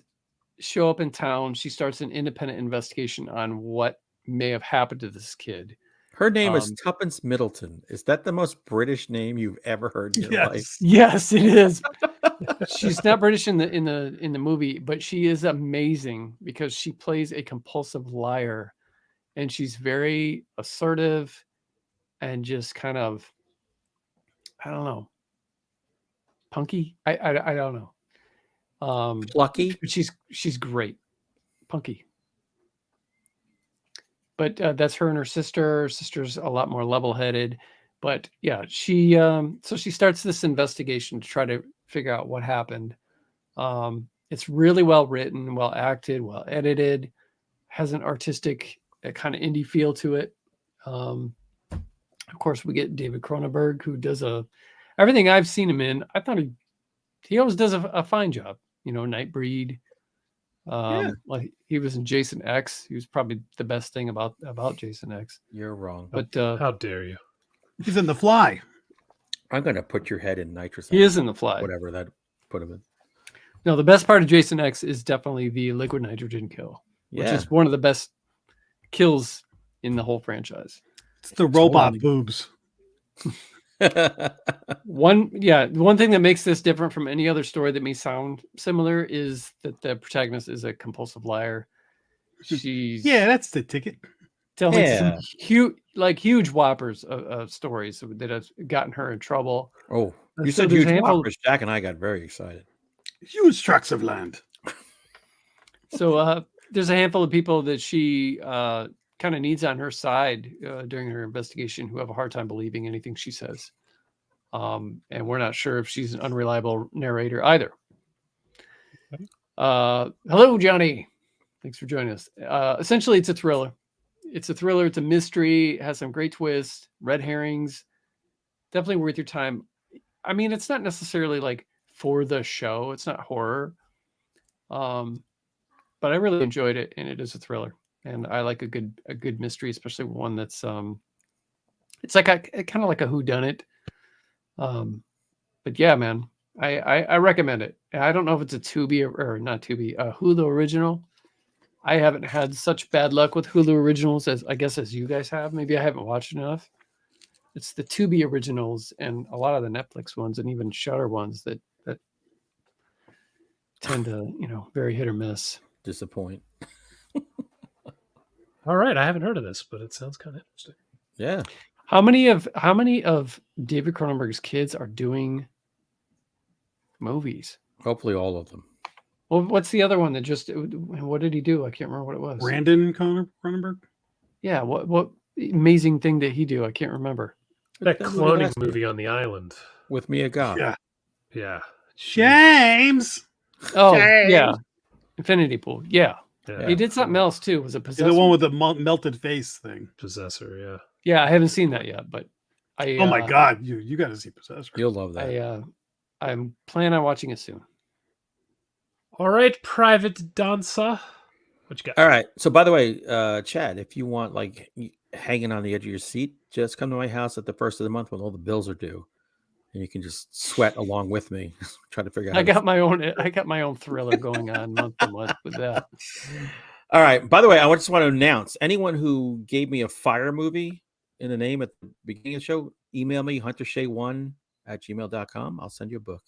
Speaker 7: show up in town, she starts an independent investigation on what may have happened to this kid.
Speaker 6: Her name is Tuppence Middleton. Is that the most British name you've ever heard in your life?
Speaker 7: Yes, it is. She's not British in the movie, but she is amazing because she plays a compulsive liar, and she's very assertive and just kind of, I don't know, punky. I don't know.
Speaker 6: Plucky.
Speaker 7: But she's great. Punky. But that's her and her sister. Her sister's a lot more level-headed. But yeah, she so she starts this investigation to try to figure out what happened. It's really well written, well acted, well edited, has an artistic kind of indie feel to it. Of course, we get David Cronenberg, who does everything I've seen him in. I thought he always does a fine job. You know, Nightbreed. Like he was in Jason X. He was probably the best thing about Jason X.
Speaker 6: You're wrong.
Speaker 7: But
Speaker 4: how dare you?
Speaker 5: He's in The Fly.
Speaker 6: I'm gonna put your head in nitrous.
Speaker 7: He is in The Fly.
Speaker 6: Whatever that put him in.
Speaker 7: No, the best part of Jason X is definitely the liquid nitrogen kill, which is one of the best kills in the whole franchise.
Speaker 5: It's the robot boobs.
Speaker 7: One thing that makes this different from any other story that may sound similar is that the protagonist is a compulsive liar. She's
Speaker 5: that's the ticket.
Speaker 7: Telling some huge whoppers of stories that have gotten her in trouble.
Speaker 6: Oh, you said huge whoppers. Jack and I got very excited.
Speaker 5: Huge tracts of land.
Speaker 7: So there's a handful of people that she kind of needs on her side during her investigation who have a hard time believing anything she says. And we're not sure if she's an unreliable narrator either. Hello, Johnny. Thanks for joining us. Essentially, it's a thriller. It's a mystery. It has some great twists, red herrings. Definitely worth your time. I mean, it's not necessarily like for the show. It's not horror. But I really enjoyed it, and it is a thriller. And I like a good mystery, especially one that's it's like kind of like a whodunit. But yeah, man, I recommend it. I don't know if it's a Tubi or not Tubi, Hulu original. I haven't had such bad luck with Hulu originals as you guys have. Maybe I haven't watched enough. It's the Tubi originals and a lot of the Netflix ones and even Shudder ones that tend to, very hit or miss.
Speaker 6: Disappoint.
Speaker 4: All right, I haven't heard of this, but it sounds kind of interesting.
Speaker 6: Yeah.
Speaker 7: How many of David Cronenberg's kids are doing movies?
Speaker 6: Hopefully all of them.
Speaker 7: Well, what's the other one that what did he do? I can't remember what it was.
Speaker 5: Brandon Cronenberg?
Speaker 7: Yeah, what amazing thing did he do? I can't remember.
Speaker 4: That cloning movie on the island.
Speaker 6: With Mia Goth.
Speaker 4: Yeah.
Speaker 5: James!
Speaker 7: Oh,
Speaker 5: James!
Speaker 7: yeah. Infinity Pool. Yeah. He did something else too. Was it Possessor?
Speaker 5: The one with the melted face thing.
Speaker 4: Possessor, yeah.
Speaker 7: Yeah, I haven't seen that yet, but
Speaker 5: oh my God, you got to see Possessor.
Speaker 6: You'll love that.
Speaker 7: I'm planning on watching it soon.
Speaker 4: All right, Private Dancer. What you got?
Speaker 6: All right. So, by the way, Chad, if you want like hanging on the edge of your seat, just come to my house at the first of the month when all the bills are due, and you can just sweat along with me, try to figure out.
Speaker 7: I got my own thriller going on month to month with that.
Speaker 6: All right. By the way, I just want to announce anyone who gave me a fire movie in the name at the beginning of the show, email me huntershay1@gmail.com. I'll send you a book.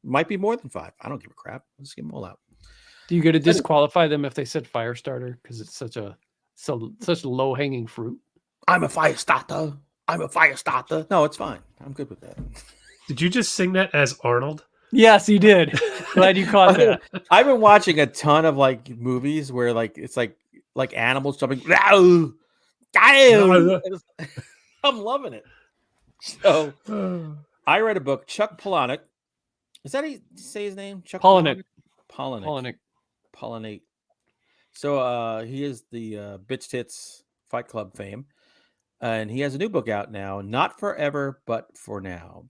Speaker 6: Might be more than 5. I don't give a crap. Let's get them all out.
Speaker 7: Do you get to disqualify them if they said fire starter because it's such low hanging fruit?
Speaker 6: I'm a fire starter. No, it's fine. I'm good with that.
Speaker 4: Did you just sing that as Arnold?
Speaker 7: Yes, he did. Glad you caught that.
Speaker 6: I've been watching a ton of like movies where like it's like animals jumping. I'm loving it. So I read a book. Chuck Palahniuk. Is that how you say his name? Chuck
Speaker 7: Palahniuk.
Speaker 6: Palahniuk. So he is the Bitch Tits Fight Club fame. And he has a new book out now, Not Forever, But For Now.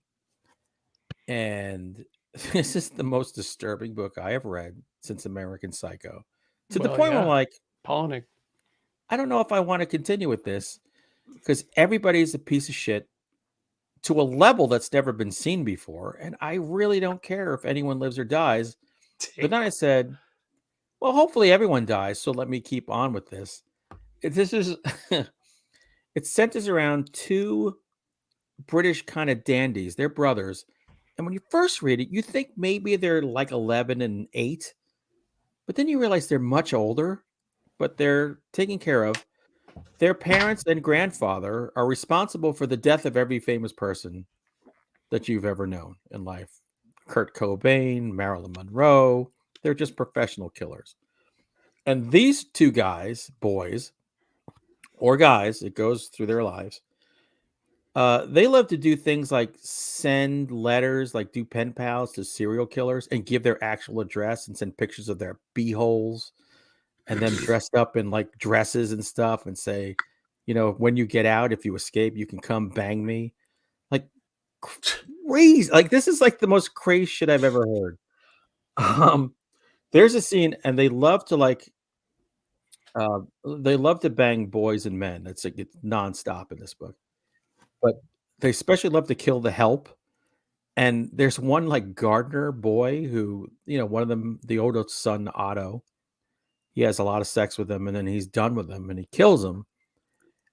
Speaker 6: And this is the most disturbing book I have read since American Psycho. To the
Speaker 7: Well,
Speaker 6: point where I'm
Speaker 7: yeah.
Speaker 6: like,
Speaker 7: Palahniuk.
Speaker 6: I don't know if I want to continue with this because everybody's a piece of shit to a level that's never been seen before. And I really don't care if anyone lives or dies. But then I said, well, hopefully everyone dies. So let me keep on with this. This is, it centers around two British kind of dandies. They're brothers. And when you first read it, you think maybe they're like 11 and 8. But then you realize they're much older, but they're taken care of. Their parents and grandfather are responsible for the death of every famous person that you've ever known in life. Kurt Cobain, Marilyn Monroe. They're just professional killers. And these two guys, boys, or guys, it goes through their lives. They love to do things like send letters, like do pen pals to serial killers and give their actual address and send pictures of their beeholes and them dressed up in like dresses and stuff and say, you know, when you get out, if you escape, you can come bang me. Like crazy. Like this is like the most crazy shit I've ever heard. There's a scene and they love to bang boys and men. It's like it's nonstop in this book. But they especially love to kill the help. And there's one like gardener boy who, you know, one of them, the oldest son, Otto, he has a lot of sex with him and then he's done with him and he kills him.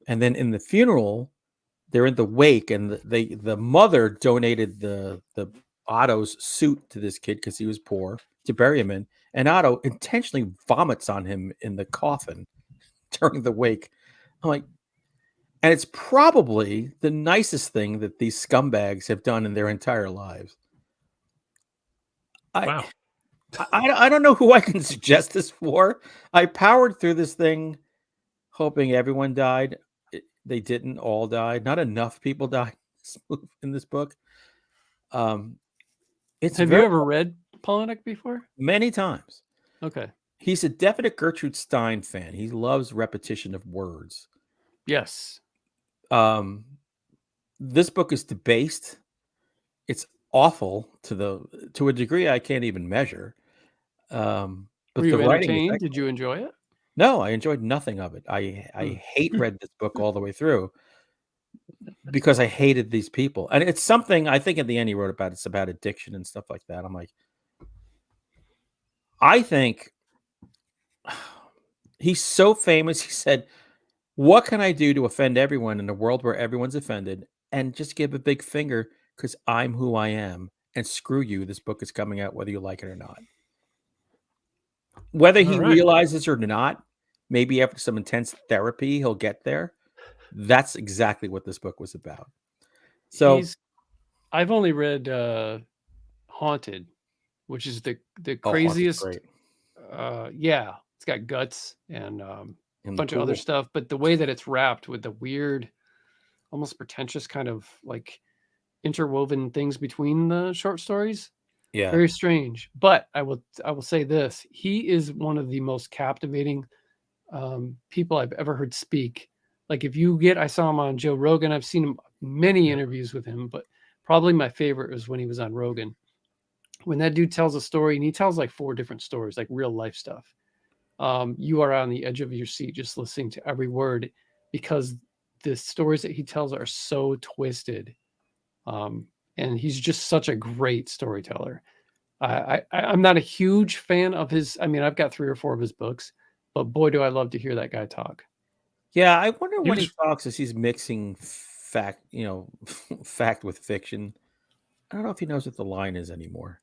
Speaker 6: And then in the funeral, they're in the wake and the mother donated the Otto's suit to this kid because he was poor to bury him in. And Otto intentionally vomits on him in the coffin during the wake. I'm like, and it's probably the nicest thing that these scumbags have done in their entire lives.
Speaker 4: Wow.
Speaker 6: I don't know who I can suggest this for. I powered through this thing hoping everyone died. They didn't all die. Not enough people died in this book. It's
Speaker 7: Have you ever read Palahniuk before?
Speaker 6: Many times.
Speaker 7: Okay.
Speaker 6: He's a definite Gertrude Stein fan. He loves repetition of words.
Speaker 7: Yes.
Speaker 6: This book is debased. It's awful to a degree I can't even measure. But
Speaker 7: Were you
Speaker 6: the writing is
Speaker 7: entertained?
Speaker 6: excellent.
Speaker 7: Did you enjoy it?
Speaker 6: No, I enjoyed nothing of it. I read this book all the way through because I hated these people. And it's something I think in the end he wrote about. It's about addiction and stuff like that. I'm like, I think he's so famous. He said, what can I do to offend everyone in a world where everyone's offended and just give a big finger because I'm who I am and screw you. This book is coming out whether you like it or not. Whether he realizes or not, maybe after some intense therapy, he'll get there. That's exactly what this book was about. So
Speaker 7: I've only read Haunted, which is the craziest. Yeah, it's got guts and a bunch of other stuff, but the way that it's wrapped with the weird, almost pretentious kind of like interwoven things between the short stories.
Speaker 6: Yeah,
Speaker 7: very strange. But I will say this: he is one of the most captivating people I've ever heard speak. Like I saw him on Joe Rogan. I've seen him many interviews with him, but probably my favorite was when he was on Rogan. When that dude tells a story, and he tells like 4 different stories, like real life stuff. You are on the edge of your seat just listening to every word because the stories that he tells are so twisted. And he's just such a great storyteller. I'm not a huge fan of his. I mean, I've got 3 or 4 of his books, but boy, do I love to hear that guy talk.
Speaker 6: Yeah, I wonder when he talks as he's mixing fact with fiction. I don't know if he knows what the line is anymore.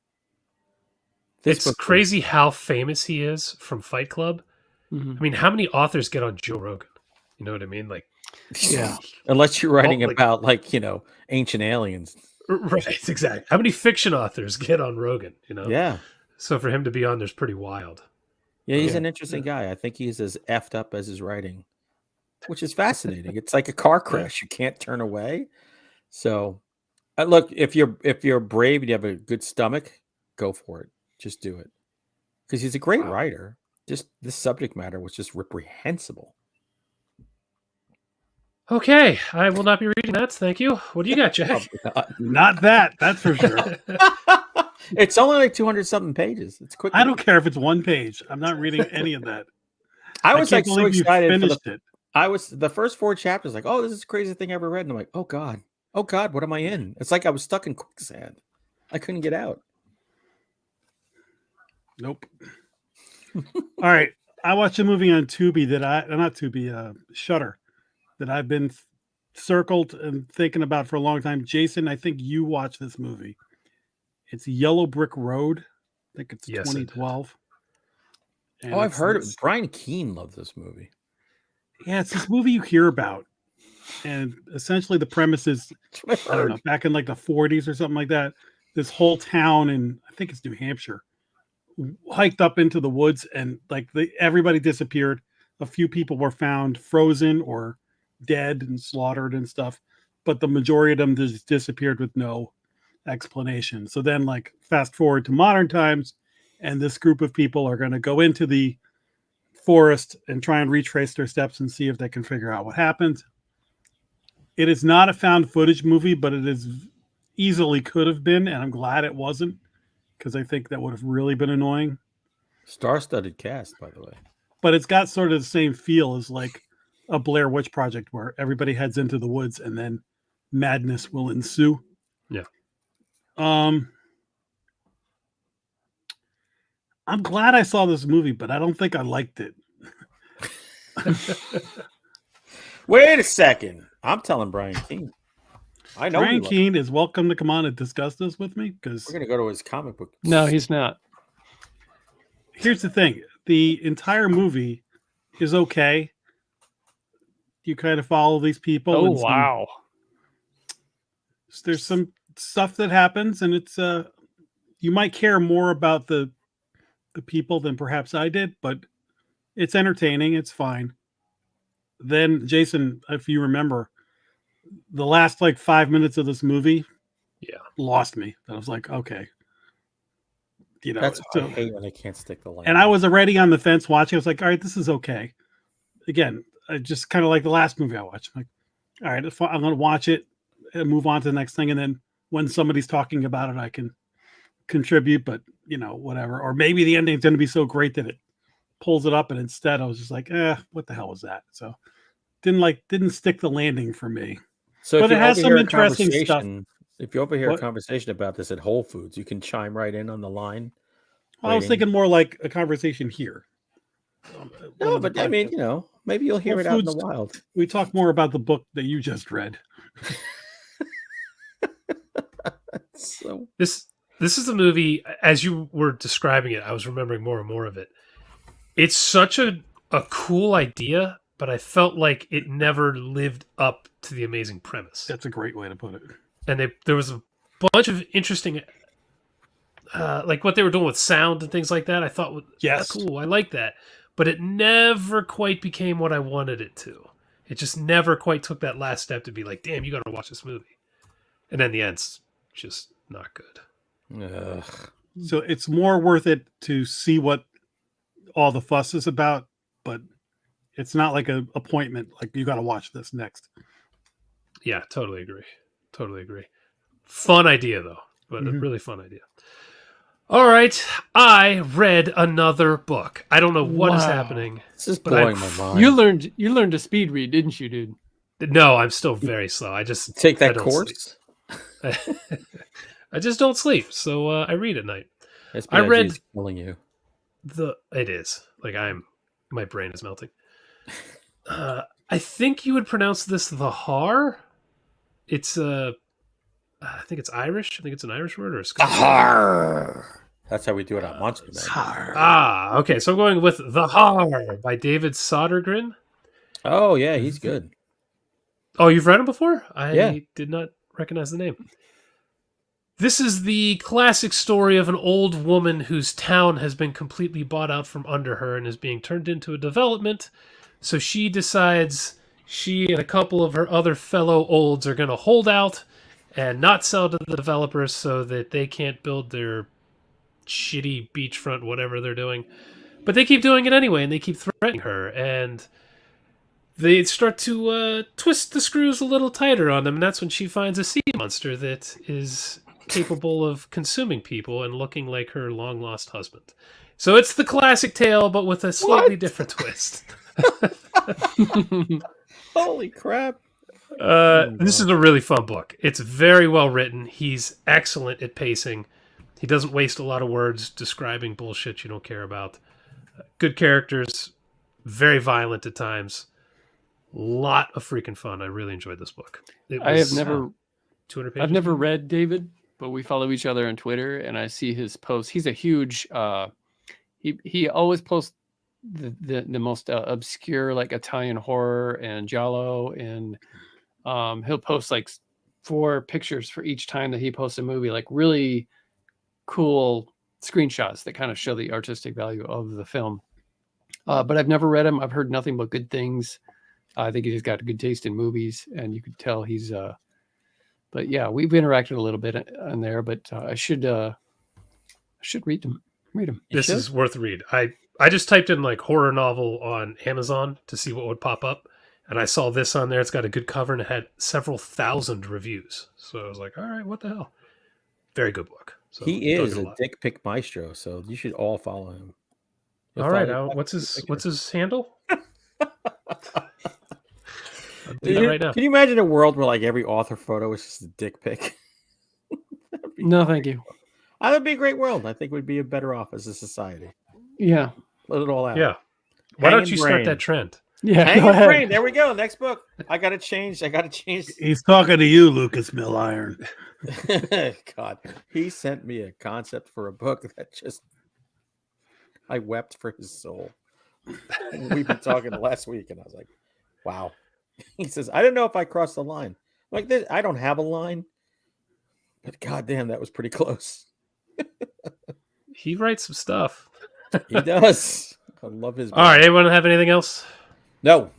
Speaker 4: It's crazy how famous he is from Fight Club.
Speaker 7: Mm-hmm.
Speaker 4: I mean, how many authors get on Joe Rogan? You know what I mean? Like,
Speaker 6: yeah, unless you're writing about ancient aliens.
Speaker 4: Right, exactly. How many fiction authors get on Rogan? You know?
Speaker 6: Yeah.
Speaker 4: So for him to be on there's pretty wild.
Speaker 6: Yeah, he's an interesting guy. I think he's as effed up as his writing, which is fascinating. It's like a car crash. You can't turn away. So look, if you're brave and you have a good stomach, go for it. Just do it. Because he's a great writer. Just this subject matter was just reprehensible.
Speaker 4: Okay, I will not be reading that. Thank you. What do you got, Jack?
Speaker 5: Not that. That's for sure.
Speaker 6: It's only like 200 something pages. It's quick.
Speaker 5: I don't care if it's one page. I'm not reading any of that.
Speaker 6: I was
Speaker 5: can't
Speaker 6: like so
Speaker 5: believe you
Speaker 6: excited for
Speaker 5: finished it.
Speaker 6: I was the first 4 chapters, like, oh, this is the craziest thing I ever read. And I'm like, oh God, what am I in? It's like I was stuck in quicksand. I couldn't get out.
Speaker 5: Nope. All right. I watched a movie on Tubi Shudder, that I've been circled and thinking about for a long time. Jason, I think you watched this movie. It's Yellow Brick Road. I think it's 2012.
Speaker 6: Oh, I've heard it. Brian Keene loved this movie.
Speaker 5: Yeah, it's this movie you hear about. And essentially the premise is, I don't know, back in like the 40s or something like that, this whole town in, I think it's New Hampshire, hiked up into the woods, and like everybody disappeared. A few people were found frozen or dead and slaughtered and stuff, but the majority of them just disappeared with no explanation. So then, like, fast forward to modern times, and this group of people are going to go into the forest and try and retrace their steps and see if they can figure out what happened. It is not a found footage movie, but it is easily could have been, and I'm glad it wasn't, because I think that would have really been annoying.
Speaker 6: Star-studded cast, by the way.
Speaker 5: But it's got sort of the same feel as like a Blair Witch Project, where everybody heads into the woods and then madness will ensue.
Speaker 4: Yeah.
Speaker 5: I'm glad I saw this movie, but I don't think I liked it.
Speaker 6: Wait a second. I'm telling Brian Keene. I know
Speaker 5: Brian Keene is welcome to come on and discuss this with me, because
Speaker 6: we're going to go to his comic book.
Speaker 7: No, he's not.
Speaker 5: Here's the thing. The entire movie is okay. You kind of follow these people.
Speaker 7: Oh, wow.
Speaker 5: There's some stuff that happens, and it's you might care more about the people than perhaps I did, but it's entertaining. It's fine. Then, Jason, if you remember, the last like 5 minutes of this movie, lost me. I was like, okay, you know,
Speaker 6: that's I hate when they can't stick the landing.
Speaker 5: And I was already on the fence watching. I was like, all right, this is okay. Again, I just kind of like the last movie I watched. I'm like, all right, I'm going to watch it and move on to the next thing, and then when somebody's talking about it, I can contribute. But you know, whatever. Or maybe the ending's going to be so great that it pulls it up, and instead I was just like, what the hell was that? So didn't stick the landing for me.
Speaker 6: So
Speaker 5: but it has some interesting stuff.
Speaker 6: If you overhear a conversation about this at Whole Foods, you can chime right in on the line.
Speaker 5: Well, I was thinking more like a conversation here.
Speaker 6: No, but I mean, you know, maybe you'll hear it out in the wild.
Speaker 5: We talk more about the book that you just read.
Speaker 6: So
Speaker 4: this is a movie, as you were describing it, I was remembering more and more of it. It's such a cool idea, but I felt like it never lived up to the amazing premise.
Speaker 5: That's a great way to put it.
Speaker 4: And there was a bunch of interesting, like what they were doing with sound and things like that. I thought, cool, I like that. But it never quite became what I wanted it to. It just never quite took that last step to be like, damn, you got to watch this movie. And then the end's just not good.
Speaker 6: Ugh.
Speaker 5: So it's more worth it to see what all the fuss is about, but it's not like an appointment. Like, you got to watch this next.
Speaker 4: Yeah, totally agree. Fun idea, though, but a really fun idea. All right, I read another book. I don't know what is happening.
Speaker 6: This is blowing my mind.
Speaker 7: You learned to speed read, didn't you, dude?
Speaker 4: No, I'm still very slow. I just
Speaker 6: take that course.
Speaker 4: I just don't sleep, so I read at night.
Speaker 6: I read killing you.
Speaker 4: It is like my brain is melting. I think you would pronounce this the Haar. It's I think it's Irish. I think it's an Irish word or a Scottish
Speaker 6: word. That's how we do it on Monster Man.
Speaker 4: Okay. So I'm going with The Haar by David Sodergren.
Speaker 6: Oh, yeah, he's good.
Speaker 4: Oh, you've read him before? I did not recognize the name. This is the classic story of an old woman whose town has been completely bought out from under her and is being turned into a development. So she decides she and a couple of her other fellow olds are going to hold out and not sell to the developers so that they can't build their shitty beachfront, whatever they're doing. But they keep doing it anyway, and they keep threatening her. And they start to twist the screws a little tighter on them, and that's when she finds a sea monster that is capable of consuming people and looking like her long-lost husband. So it's the classic tale, but with a slightly different twist.
Speaker 6: Holy crap.
Speaker 4: This is a really fun book. It's very well written. He's excellent at pacing. He doesn't waste a lot of words describing bullshit you don't care about. Good characters, very violent at times. Lot of freaking fun. I really enjoyed this book.
Speaker 7: I have never
Speaker 4: 200 pages.
Speaker 7: I've never read David, but we follow each other on Twitter, and I see his posts. He's a huge. He always posts the most obscure like Italian horror and giallo, and he'll post like 4 pictures for each time that he posts a movie, like really cool screenshots that kind of show the artistic value of the film. But I've never read him. I've heard nothing but good things. I think he's got good taste in movies, and you could tell he's. But yeah, we've interacted a little bit on there. But I should read them.
Speaker 4: This is worth a read. I just typed in like horror novel on Amazon to see what would pop up, and I saw this on there. It's got a good cover and it had several thousand reviews. So I was like, all right, what the hell? Very good book. So
Speaker 6: He is a dick pic maestro, so you should all follow him.
Speaker 4: All right, what's his handle? Right now.
Speaker 6: Can you imagine a world where like every author photo is just a dick pic?
Speaker 7: No, thank you.
Speaker 6: That would be a great world. I think we'd be better off as a society.
Speaker 7: Yeah.
Speaker 6: Let it all out.
Speaker 4: Yeah. Why don't you start that trend?
Speaker 7: Yeah.
Speaker 6: Hanging brain. There we go. Next book. I got to change.
Speaker 5: He's talking to you, Lucas Milliron.
Speaker 6: God, he sent me a concept for a book that just I wept for his soul. We've been talking last week, and I was like, "Wow." He says, "I don't know if I crossed the line. Like this, I don't have a line, but goddamn, that was pretty close."
Speaker 4: He writes some stuff.
Speaker 6: He does. I love his book.
Speaker 4: All right, anyone have anything else?
Speaker 6: No.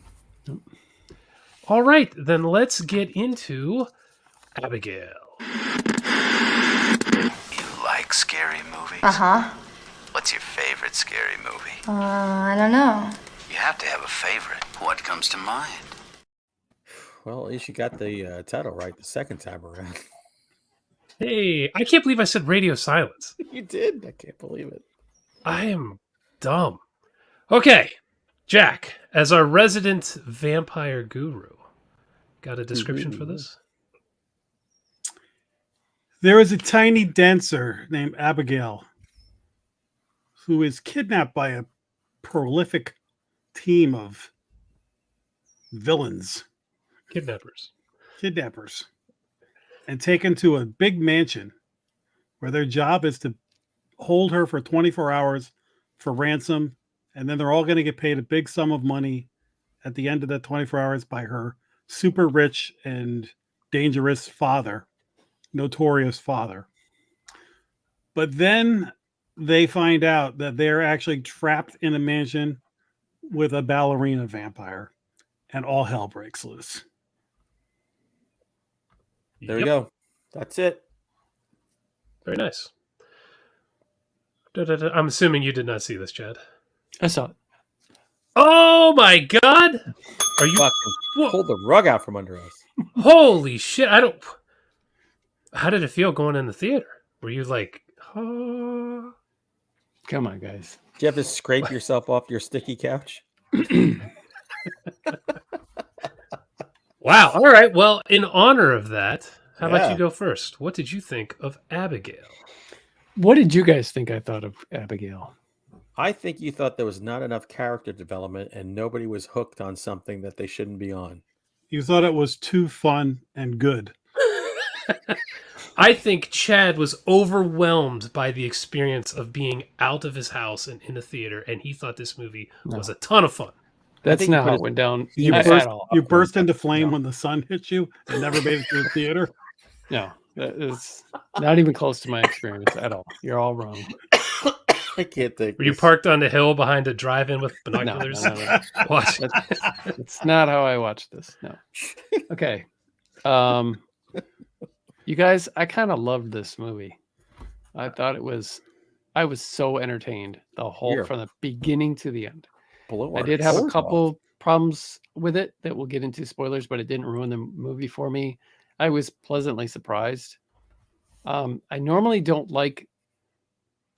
Speaker 4: All right, then let's get into Abigail.
Speaker 10: You like scary movies?
Speaker 11: Uh-huh.
Speaker 10: What's your favorite scary movie?
Speaker 11: I don't know.
Speaker 10: You have to have a favorite. What comes to mind?
Speaker 6: Well, at least you got the title right the second time around.
Speaker 4: Hey, I can't believe I said Radio Silence.
Speaker 6: You did. I can't believe it.
Speaker 4: I am dumb. Okay, Jack, as our resident vampire guru, got a description for this?
Speaker 5: There is a tiny dancer named Abigail who is kidnapped by a prolific team of villains.
Speaker 4: Kidnappers.
Speaker 5: And taken to a big mansion where their job is to hold her for 24 hours for ransom. And then they're all going to get paid a big sum of money at the end of that 24 hours by her super rich and dangerous father, notorious father. But then they find out that they're actually trapped in a mansion with a ballerina vampire, and all hell breaks loose.
Speaker 6: There we go. That's it.
Speaker 4: Very nice. I'm assuming you did not see this, Chad.
Speaker 7: I saw it.
Speaker 4: Oh my God! Are you
Speaker 6: fucking pulled the rug out from under us?
Speaker 4: Holy shit! How did it feel going in the theater? Were you like, oh?
Speaker 7: Come on, guys.
Speaker 6: Do you have to scrape yourself off your sticky couch?
Speaker 4: Wow. All right. Well, in honor of that, how about you go first? What did you think of Abigail?
Speaker 7: What did you guys think I thought of Abigail?
Speaker 6: I think you thought there was not enough character development and nobody was hooked on something that they shouldn't be on.
Speaker 5: You thought it was too fun and good.
Speaker 4: I think Chad was overwhelmed by the experience of being out of his house and in a theater, and he thought this movie was a ton of fun.
Speaker 7: That's not how it went down
Speaker 5: You
Speaker 7: at all.
Speaker 5: You burst into flame when the sun hit you and never made it to the theater.
Speaker 7: No, that is not even close to my experience at all. You're all wrong.
Speaker 6: I can't think.
Speaker 4: Were you parked on the hill behind a drive-in with binoculars?
Speaker 7: No.
Speaker 4: Watch.
Speaker 7: That's not how I watched this. No. Okay. You guys, I kind of loved this movie. I thought I was so entertained from the beginning to the end. I did have a couple problems with it that we'll get into spoilers, but it didn't ruin the movie for me. I was pleasantly surprised. I normally don't like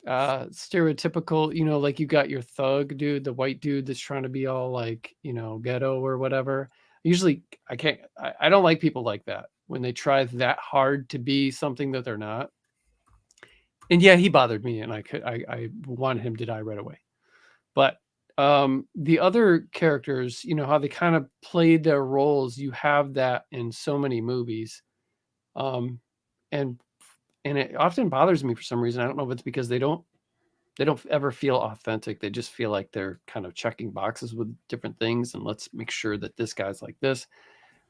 Speaker 7: stereotypical, like you got your thug dude, the white dude that's trying to be all like, ghetto or whatever. Usually I don't like people like that when they try that hard to be something that they're not. And yeah, he bothered me, and I wanted him to die right away. But the other characters, how they kind of played their roles, you have that in so many movies. And it often bothers me for some reason. I don't know if it's because they don't ever feel authentic. They just feel like they're kind of checking boxes with different things, and let's make sure that this guy's like this.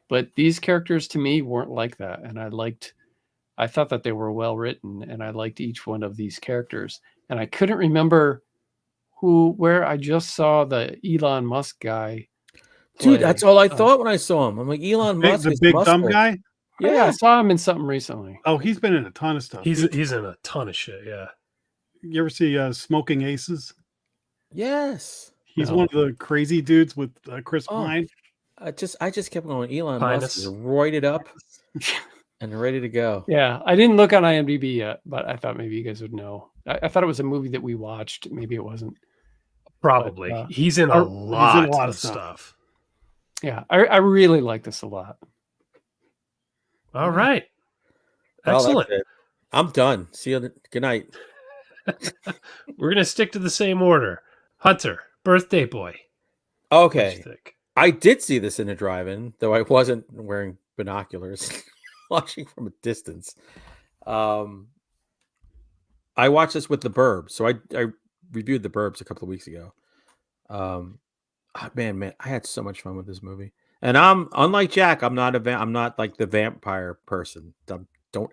Speaker 7: But these characters to me weren't like that, and I thought that they were well written, and I liked each one of these characters. And I couldn't remember where I just saw the Elon Musk guy.
Speaker 6: Dude, that's all I thought when I saw him. I'm like, Elon Musk,
Speaker 5: the big dumb guy.
Speaker 7: Yeah, I saw him in something recently.
Speaker 5: Oh, he's been in a ton of stuff.
Speaker 4: He's in a ton of shit. Yeah.
Speaker 5: You ever see Smoking Aces?
Speaker 6: Yes.
Speaker 5: He's one of the crazy dudes with Chris Pine.
Speaker 6: I just kept going. Elon
Speaker 4: Pinus.
Speaker 6: Musk is roided up and ready to go.
Speaker 7: Yeah, I didn't look on IMDb yet, but I thought maybe you guys would know. I thought it was a movie that we watched. Maybe it wasn't.
Speaker 4: Probably.
Speaker 7: But,
Speaker 4: he's in a lot of stuff.
Speaker 7: Yeah, I really like this a lot.
Speaker 4: All right.
Speaker 6: Well,
Speaker 4: Excellent.
Speaker 6: that's it. I'm done. See you. Good night.
Speaker 4: We're going to stick to the same order. Hunter, Birthday Boy.
Speaker 6: Okay. I did see this in a drive-in, though I wasn't wearing binoculars, watching from a distance. I watched this with The Burbs. So I reviewed The Burbs a couple of weeks ago. Man, I had so much fun with this movie. And I'm unlike Jack. I'm not like the vampire person. Don't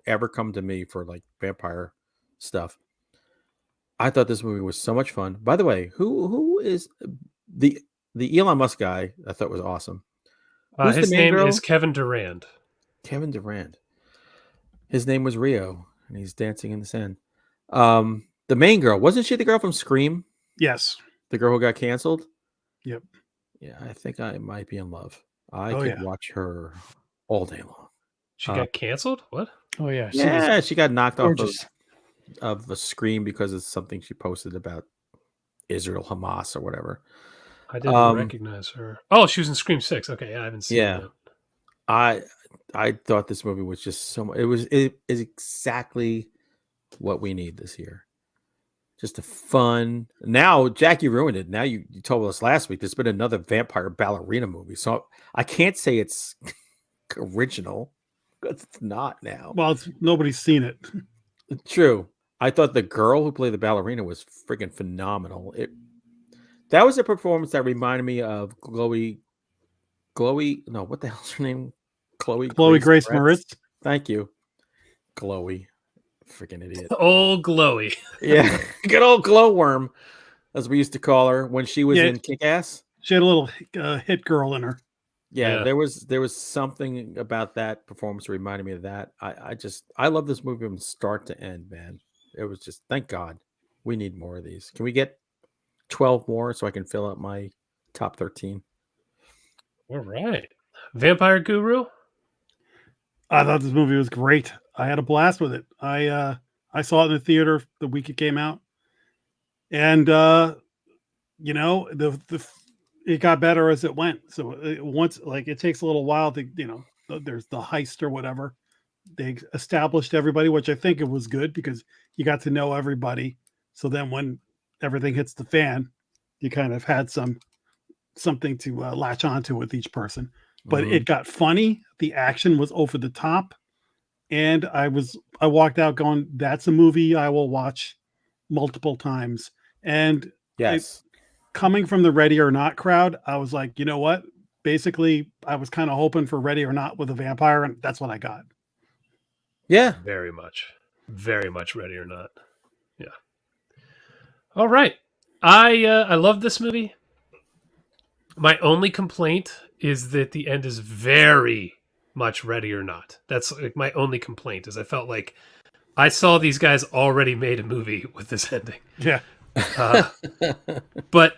Speaker 6: ever come to me for like vampire stuff. I thought this movie was so much fun. By the way, who is the Elon Musk guy? I thought was awesome.
Speaker 4: His name is Kevin Durand.
Speaker 6: Kevin Durand. His name was Rio, and he's dancing in the sand. The main girl, wasn't she the girl from Scream?
Speaker 5: Yes.
Speaker 6: The girl who got canceled?
Speaker 5: Yep.
Speaker 6: Yeah, I think I might be in love. I could watch her all day long.
Speaker 4: She got canceled? What?
Speaker 7: Oh, yeah.
Speaker 6: She got knocked off of a Scream because of something she posted about Israel, Hamas, or whatever.
Speaker 4: I didn't recognize her. Oh, she was in Scream 6. Okay, yeah, I haven't seen that.
Speaker 6: I thought this movie was just so much. It is exactly what we need this year. Just a fun. Now, Jack, you ruined it. Now you told us last week there's been another vampire ballerina movie. So I can't say it's original because it's not now.
Speaker 5: Well, nobody's seen it.
Speaker 6: True. I thought the girl who played the ballerina was freaking phenomenal. That was a performance that reminded me of Chloe. No, what the hell's her name? Chloe
Speaker 5: Grace Moretz.
Speaker 6: Thank you, Chloe. Freaking idiot.
Speaker 4: Old Glowy.
Speaker 6: Yeah, good old glowworm, as we used to call her when she was in Kick-Ass.
Speaker 5: She had a little hit girl in her.
Speaker 6: Yeah, there was something about that performance that reminded me of that. I love this movie from start to end, man. It was just, thank God, we need more of these. Can we get 12 more so I can fill out my top 13?
Speaker 4: All right, Vampire Guru.
Speaker 5: I thought this movie was great. I had a blast with it. I saw it in the theater the week it came out, and it got better as it went. So it takes a little while to there's the heist or whatever. They established everybody, which I think it was good because you got to know everybody. So then when everything hits the fan, you kind of had something to latch onto with each person. But it got funny. The action was over the top. And I walked out going, that's a movie I will watch multiple times. And
Speaker 6: yes,
Speaker 5: coming from the Ready or Not crowd, I was like, you know what? Basically, I was kind of hoping for Ready or Not with a vampire, and that's what I got.
Speaker 6: Yeah.
Speaker 4: Very much Ready or Not. Yeah. All right. I love this movie. My only complaint is that the end is very much Ready or Not. That's like my only complaint is I felt like I saw these guys already made a movie with this ending.
Speaker 5: Yeah.
Speaker 4: But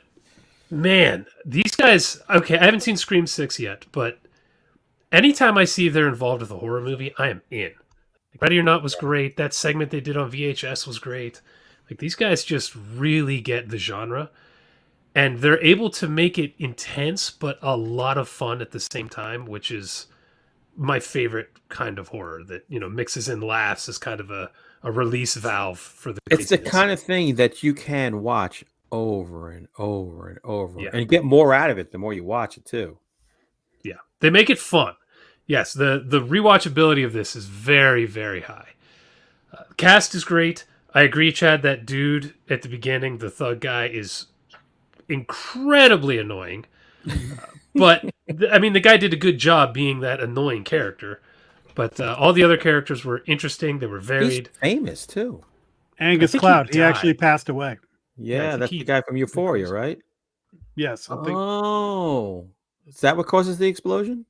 Speaker 4: Man, these guys. Okay, I haven't seen Scream 6 yet, but anytime I see they're involved with a horror movie, I am in. Ready or Not was great. That segment they did on VHS was great. Like, these guys just really get the genre, and they're able to make it intense, but a lot of fun at the same time, which is my favorite kind of horror that, you know, mixes in laughs as kind of a release valve for the
Speaker 6: It's the
Speaker 4: craziness.
Speaker 6: kind of thing that you can watch over and over and over
Speaker 4: Yeah.
Speaker 6: and get more out of it the more you watch it too.
Speaker 4: Yeah, they make it fun. Yes, the rewatchability of this is very, very high. Cast is great. I agree, Chad. That dude at the beginning, the thug guy, is incredibly annoying. But I mean, the guy did a good job being that annoying character. But all the other characters were interesting. They were varied.
Speaker 6: He's famous too.
Speaker 5: Angus
Speaker 4: think
Speaker 5: Cloud. He
Speaker 4: died.
Speaker 5: actually passed away.
Speaker 6: Yeah,
Speaker 4: think
Speaker 6: that's
Speaker 4: he-
Speaker 6: the guy from Euphoria, right?
Speaker 5: Yes. I think
Speaker 6: Oh, is that what causes the explosion?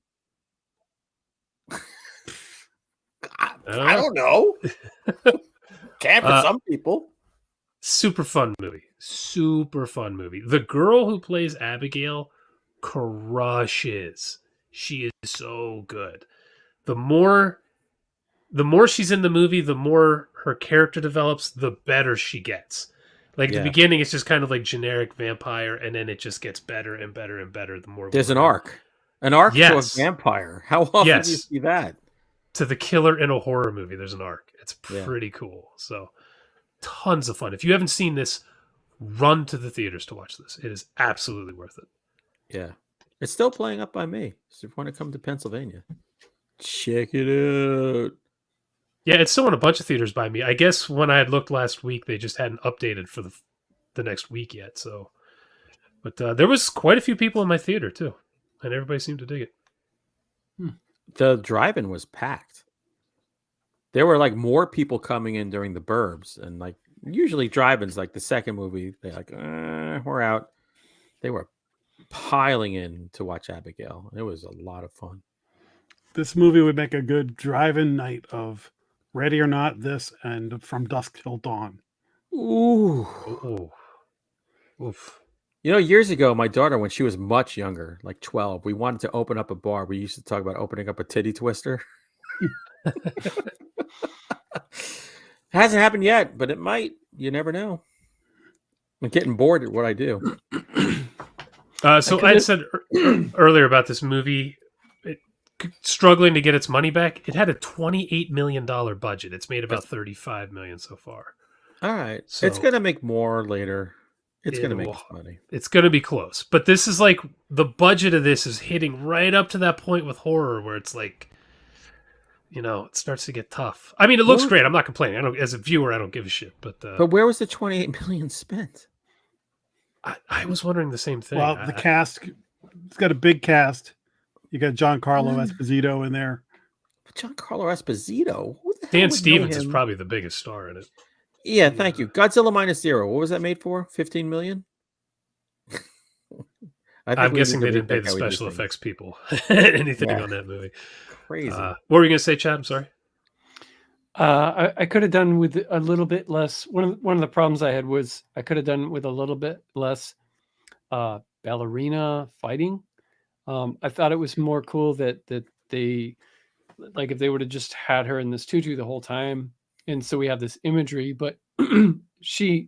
Speaker 6: I don't know. Can for some people.
Speaker 4: Super fun movie. Super fun movie. The girl who plays Abigail crushes. She is so good. The more she's in the movie, the more her character develops, the better she gets. Like,
Speaker 6: Yeah.
Speaker 4: the beginning, it's just kind of like generic vampire, and then it just gets better and better and better the more
Speaker 6: There's
Speaker 4: we
Speaker 6: an
Speaker 4: go.
Speaker 6: arc. An arc
Speaker 4: Yes.
Speaker 6: to a vampire. How often do you
Speaker 4: Yes.
Speaker 6: see that?
Speaker 4: To the killer in a horror movie, there's an arc. It's
Speaker 6: Yeah.
Speaker 4: pretty cool. So, tons of fun. If you haven't seen this, run to the theaters to watch this. It is absolutely worth it.
Speaker 6: Yeah. It's still playing up by me. So if you want to come to Pennsylvania, check it out.
Speaker 4: Yeah, it's still in a bunch of theaters by me. I guess when I had looked last week, they just hadn't updated for the next week yet. So, but there was quite a few people in my theater too, and everybody seemed to dig it.
Speaker 6: The drive-in was packed. There were like more people coming in during the Burbs, and like usually drive-ins, like the second movie, they're like, we're out. They were piling in to watch Abigail. It was a lot of fun.
Speaker 5: this movie would make a good drive-in night of Ready or Not, this, and From Dusk Till Dawn.
Speaker 6: Ooh.
Speaker 4: Oh, oof.
Speaker 6: You know, years ago, my daughter, when she was much younger, like 12, we wanted to open up a bar. We used to talk about opening up a titty twister. Hasn't happened yet, but it might. You never know. I'm getting bored at what I do.
Speaker 4: So I had said earlier about this movie struggling to get its money back. It had a $28 million budget. It's made about $35 million so far.
Speaker 6: All right.
Speaker 4: So
Speaker 6: it's going to make more later. It's going to make its money.
Speaker 4: It's going to be close. But this is like, the budget of this is hitting right up to that point with horror where it's like, you know, it starts to get tough. I mean, it looks great. I'm not complaining. I don't, as a viewer, I don't give a shit. But
Speaker 6: where was the 28 million spent?
Speaker 4: I was wondering the same thing.
Speaker 5: Well, the cast, it's got a big cast. You got Giancarlo Esposito in there.
Speaker 6: Giancarlo Esposito? Who the hell
Speaker 4: Dan
Speaker 6: would know
Speaker 4: Stevens is
Speaker 6: him?
Speaker 4: probably the biggest star in it.
Speaker 6: Yeah, thank you. Godzilla Minus Zero. What was that made for? 15 million?
Speaker 4: I'm guessing they didn't pay the special effects people anything on that movie.
Speaker 6: Crazy.
Speaker 4: What were you going to say, Chad? I'm sorry.
Speaker 7: I could have done with a little bit less. One of the problems I had was I could have done with a little bit less ballerina fighting. I thought it was more cool that they, like, if they would have just had her in this tutu the whole time, and so we have this imagery, but she,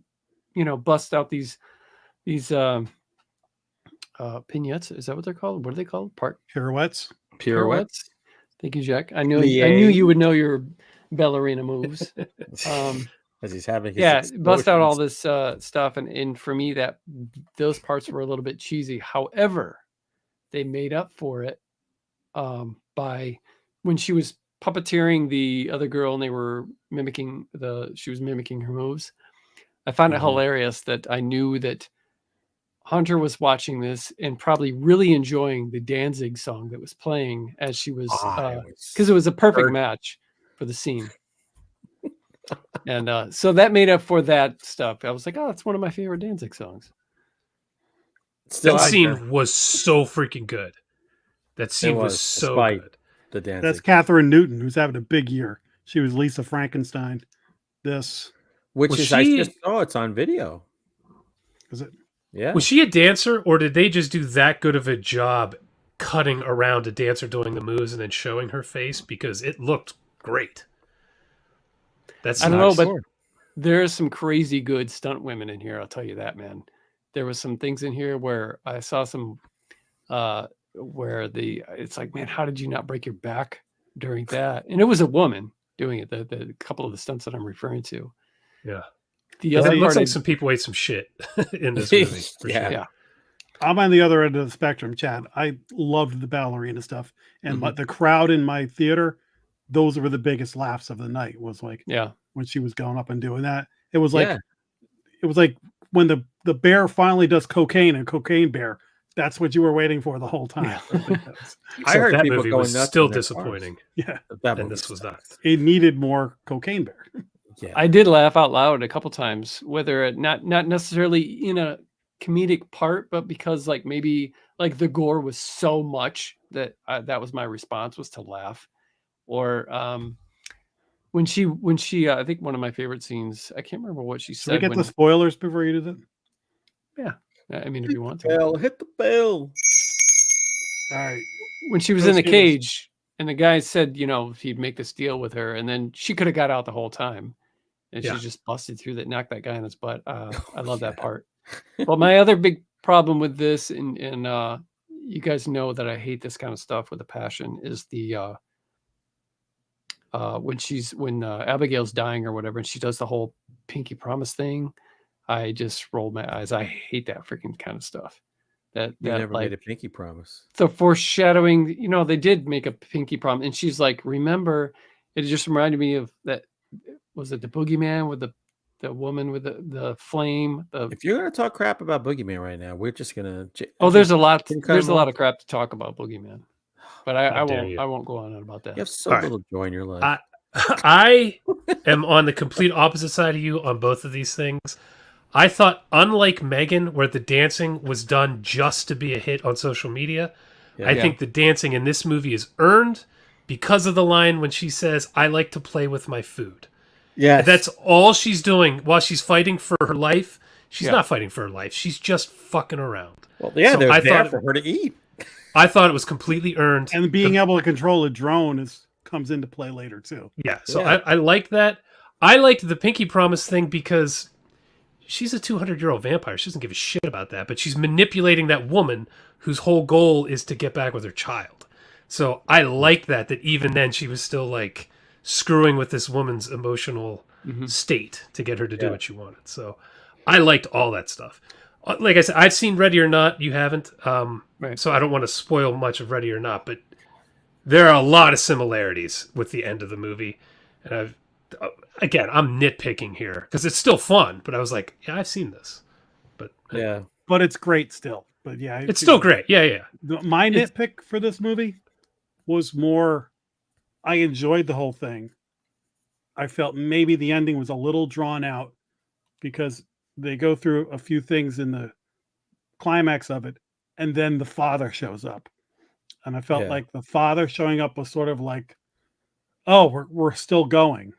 Speaker 7: you know, busts out these pignettes. Is that what they're called? What are they called?
Speaker 5: Pirouettes.
Speaker 6: Pirouettes.
Speaker 7: Thank you, Jack. I knew you would know your ballerina moves.
Speaker 6: As he's having his
Speaker 7: bust out all this stuff, and for me, that those parts were a little bit cheesy. However, they made up for it by when she was puppeteering the other girl and they were she was mimicking her moves. I found it hilarious that I knew that Hunter was watching this and probably really enjoying the Danzig song that was playing as she was, because it was a perfect match for the scene. And so that made up for that stuff. I was like, oh, that's one of my favorite Danzig songs.
Speaker 4: That scene was so freaking good. That scene was so good.
Speaker 6: The Danzig.
Speaker 5: That's Catherine Newton, who's having a big year. She was Lisa Frankenstein. I just saw
Speaker 6: it's on video.
Speaker 5: Is it?
Speaker 6: Yeah.
Speaker 4: Was she a dancer, or did they just do that good of a job cutting around a dancer doing the moves and then showing her face? Because it looked great. That's
Speaker 7: I don't know,
Speaker 4: nice.
Speaker 7: but there's some crazy good stunt women in here. I'll tell you that, man. There was some things in here where I saw some, where it's like, man, how did you not break your back during that? And it was a woman doing it. The couple of the stunts that I'm referring to.
Speaker 4: Yeah.
Speaker 7: The
Speaker 4: It
Speaker 7: other
Speaker 4: looks
Speaker 7: part
Speaker 4: like some people ate some shit in this movie. For
Speaker 6: Yeah.
Speaker 4: sure.
Speaker 7: yeah.
Speaker 5: I'm on the other end of the spectrum, Chad. I loved the ballerina stuff, and the crowd in my theater, those were the biggest laughs of the night. Was like,
Speaker 7: Yeah.
Speaker 5: when she was going up and doing that. It was like, when the bear finally does cocaine and Cocaine Bear. That's what you were waiting for the whole time.
Speaker 6: I heard
Speaker 4: that
Speaker 6: people
Speaker 4: movie
Speaker 6: going
Speaker 4: was
Speaker 6: nuts
Speaker 4: still
Speaker 6: in their
Speaker 4: disappointing.
Speaker 5: Yeah,
Speaker 4: And this was not.
Speaker 5: It needed more Cocaine Bear.
Speaker 6: Yeah.
Speaker 7: I did laugh out loud a couple times, whether it not necessarily in a comedic part, but because like maybe like the gore was so much that that was my response, was to laugh. Or when she I think one of my favorite scenes, I can't remember what she
Speaker 5: Should we
Speaker 7: said.
Speaker 5: get the spoilers before you do that?
Speaker 7: Yeah, I mean, if you want to.
Speaker 6: Bell, hit the bell.
Speaker 5: All right.
Speaker 7: When she was in the cage and the guy said, you know, he'd make this deal with her, and then she could have got out the whole time. And she just busted through that, knocked that guy in his butt. I love that part. But my other big problem with this, and you guys know that I hate this kind of stuff with a passion, is the when Abigail's dying or whatever, and she does the whole pinky promise thing. I just rolled my eyes. I hate that freaking kind of stuff. That
Speaker 6: never
Speaker 7: like,
Speaker 6: made a pinky promise.
Speaker 7: the foreshadowing, you know, they did make a pinky promise, and she's like, remember, it just reminded me of that. Was it the boogeyman with the woman with the flame?
Speaker 6: If you're gonna talk crap about Boogeyman right now, we're just gonna.
Speaker 7: There's a lot of crap to talk about Boogeyman, but I won't go on about that.
Speaker 6: You have so little joy in your life.
Speaker 4: I am on the complete opposite side of you on both of these things. I thought, unlike Megan, where the dancing was done just to be a hit on social media, I think the dancing in this movie is earned because of the line when she says, "I like to play with my food."
Speaker 6: Yeah,
Speaker 4: that's all she's doing while she's fighting for her life. She's not fighting for her life. She's just fucking around.
Speaker 6: Well, yeah, they're there for her to eat.
Speaker 4: I thought it was completely earned.
Speaker 5: And being able to control a drone comes into play later too.
Speaker 4: Yeah, so I like that. I liked the pinky promise thing because she's a 200-year-old vampire. She doesn't give a shit about that, but she's manipulating that woman whose whole goal is to get back with her child. So I like that even then she was still like screwing with this woman's emotional state to get her to do what she wanted. So I liked all that stuff. Like I said, I've seen Ready or Not. You haven't. So I don't want to spoil much of Ready or Not, but there are a lot of similarities with the end of the movie. And I'm nitpicking here because it's still fun, but I was like, yeah, I've seen this. But
Speaker 5: but it's great still. But yeah,
Speaker 4: it's still great. Yeah.
Speaker 5: My nitpick for this movie was more, I enjoyed the whole thing. I felt maybe the ending was a little drawn out because they go through a few things in the climax of it, and then the father shows up. And I felt like the father showing up was sort of like, oh, we're still going.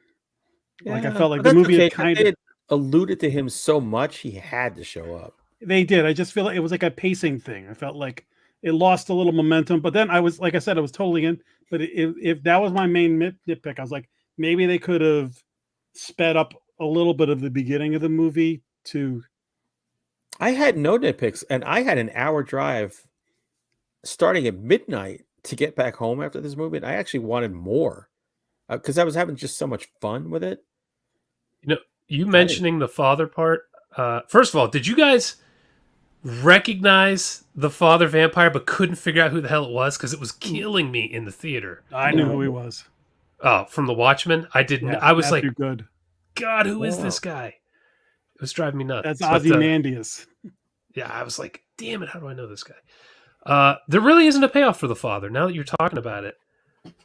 Speaker 6: Yeah,
Speaker 5: like I felt like the movie had kind of
Speaker 6: alluded to him so much he had to show up.
Speaker 5: They did. I just feel like it was like a pacing thing. I felt like it lost a little momentum, but then I was, like I said, I was totally in. But if that was my main nitpick, I was like, maybe they could have sped up a little bit of the beginning of the movie to.
Speaker 6: I had no nitpicks, and I had an hour drive starting at midnight to get back home after this movie. And I actually wanted more because I was having just so much fun with it.
Speaker 4: You know, you mentioning the father part. First of all, did you guys recognize the father vampire but couldn't figure out who the hell it was? Because it was killing me in the theater.
Speaker 5: I knew who he was.
Speaker 4: Oh, from The Watchmen? I didn't.
Speaker 5: Yeah,
Speaker 4: I was like,
Speaker 5: good.
Speaker 4: God, who is this guy? It was driving me nuts.
Speaker 5: That's Ozymandias.
Speaker 4: Yeah, I was like, damn it, how do I know this guy? There really isn't a payoff for the father. Now that you're talking about it,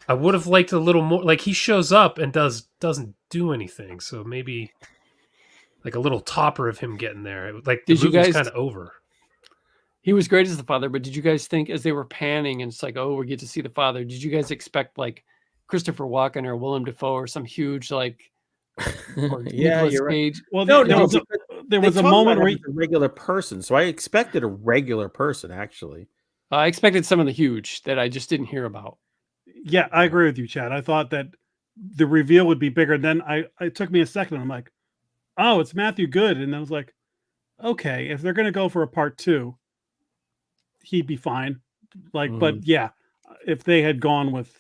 Speaker 4: I would have liked a little more. Like, he shows up and doesn't do anything. So maybe like a little topper of him getting there. Like, the movie's kind of over.
Speaker 7: He was great as the father, but did you guys think as they were panning and it's like, oh, we get to see the father, did you guys expect like Christopher Walken or Willem Dafoe or some huge like or
Speaker 6: yeah,
Speaker 7: Nicolas
Speaker 6: you're
Speaker 7: Cage?
Speaker 6: Right. Well, no,
Speaker 5: there
Speaker 6: They
Speaker 5: was a
Speaker 6: talk
Speaker 5: moment
Speaker 6: about
Speaker 5: where
Speaker 6: him as a regular person, so I expected a regular person actually.
Speaker 7: I expected some of the huge that I just didn't hear about.
Speaker 5: yeah, I agree with you, Chad. I thought that the reveal would be bigger. Then it took me a second. I'm like, oh, it's Matthew Good, and I was like, okay, if they're gonna go for a part 2, he'd be fine. Like, but yeah, if they had gone with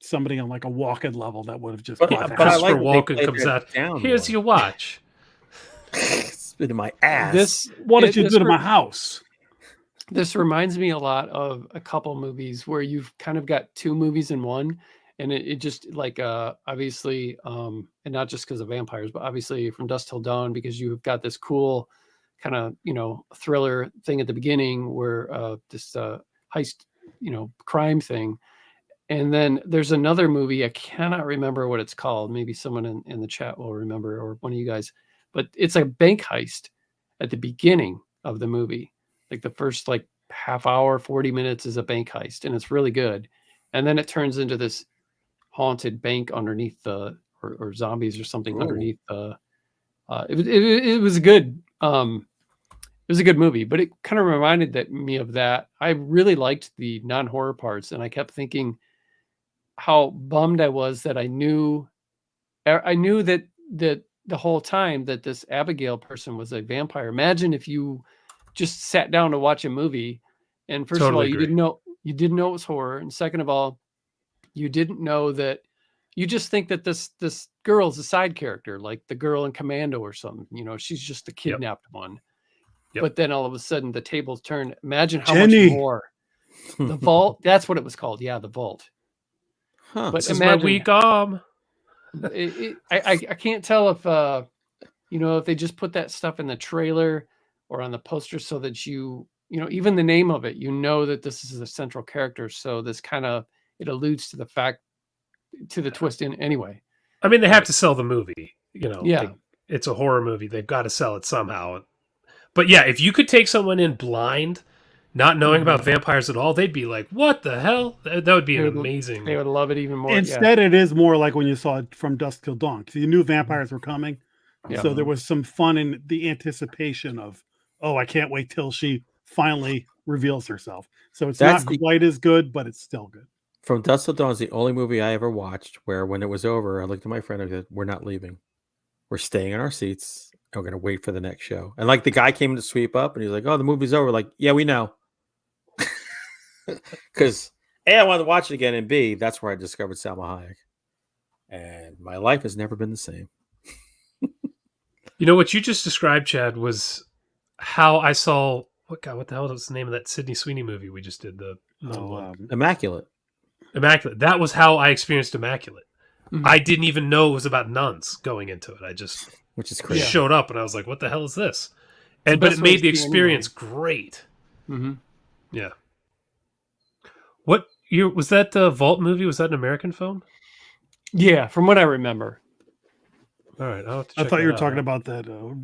Speaker 5: somebody on like a Walken level, that would have just
Speaker 6: But-
Speaker 5: brought
Speaker 6: but
Speaker 5: that
Speaker 6: I
Speaker 5: out.
Speaker 6: like
Speaker 4: Christopher
Speaker 6: that they
Speaker 4: Walken
Speaker 6: played
Speaker 4: comes
Speaker 6: that
Speaker 4: out.
Speaker 6: down
Speaker 4: Here's
Speaker 6: more.
Speaker 4: your watch.
Speaker 6: Spit in my ass.
Speaker 5: What did you
Speaker 7: this
Speaker 5: do to
Speaker 7: re-
Speaker 5: my house?
Speaker 7: This reminds me a lot of a couple movies where you've kind of got two movies in one, and it just like obviously and not just because of vampires, but obviously From Dusk Till Dawn, because you've got this cool kind of thriller thing at the beginning where this heist crime thing, and then there's another movie, I cannot remember what it's called, maybe someone in the chat will remember, or one of you guys, but it's a bank heist at the beginning of the movie. Like the first like half hour, 40 minutes is a bank heist, and it's really good. And then it turns into this haunted bank underneath the or zombies or something underneath the it was a good it was a good movie, but it kind of reminded me of that. I really liked the non-horror parts, and I kept thinking how bummed I was that I knew that the whole time that this Abigail person was a vampire. Imagine if you just sat down to watch a movie, and first of all, you didn't know it was horror, and second of all, you didn't know that. You just think that this girl's a side character, like the girl in Commando or something. She's just the kidnapped one.
Speaker 4: Yep.
Speaker 7: But then all of a sudden, the tables turn. Imagine how
Speaker 5: Jenny.
Speaker 7: much more. The Vault. That's what it was called. Yeah, the Vault.
Speaker 6: Huh.
Speaker 7: But
Speaker 4: This is my
Speaker 7: imagine,
Speaker 4: weak arm.
Speaker 7: I can't tell if if they just put that stuff in the trailer or on the poster so that even the name of it, that this is the central character. So this kind of it alludes to the fact to the twist in anyway.
Speaker 4: I mean, they have to sell the movie.
Speaker 7: Yeah.
Speaker 4: It's a horror movie. They've got to sell it somehow. But yeah, if you could take someone in blind, not knowing about vampires at all, they'd be like, "What the hell?" That would be amazing.
Speaker 7: They would love it even more.
Speaker 5: Instead, it is more like when you saw it From Dusk Till Dawn, because you knew vampires were coming.
Speaker 7: Yeah.
Speaker 5: So there was some fun in the anticipation of, oh, I can't wait till she finally reveals herself. So it's not quite as good, but it's still good.
Speaker 6: From Dusk Till Dawn is the only movie I ever watched where when it was over, I looked at my friend and said, "We're not leaving. We're staying in our seats. And we're going to wait for the next show." And like the guy came to sweep up and he was like, "Oh, the movie's over." Like, yeah, we know. Because A, I wanted to watch it again, and B, that's where I discovered Salma Hayek. And my life has never been the same.
Speaker 4: What you just described, Chad, was how I saw what the hell was the name of that Sydney Sweeney movie we just did?
Speaker 6: Immaculate.
Speaker 4: Immaculate. That was how I experienced Immaculate.
Speaker 7: Mm-hmm.
Speaker 4: I didn't even know it was about nuns going into it. I just
Speaker 6: which is crazy.
Speaker 4: Showed up and I was like, "What the hell is this?" But it made the experience great.
Speaker 7: Mm-hmm.
Speaker 4: Yeah. What year was that? The Vault movie? Was that an American film?
Speaker 7: Yeah, from what I remember.
Speaker 4: All right, I'll have to
Speaker 5: I
Speaker 4: check
Speaker 5: thought you were
Speaker 4: that
Speaker 5: talking
Speaker 4: out.
Speaker 5: about that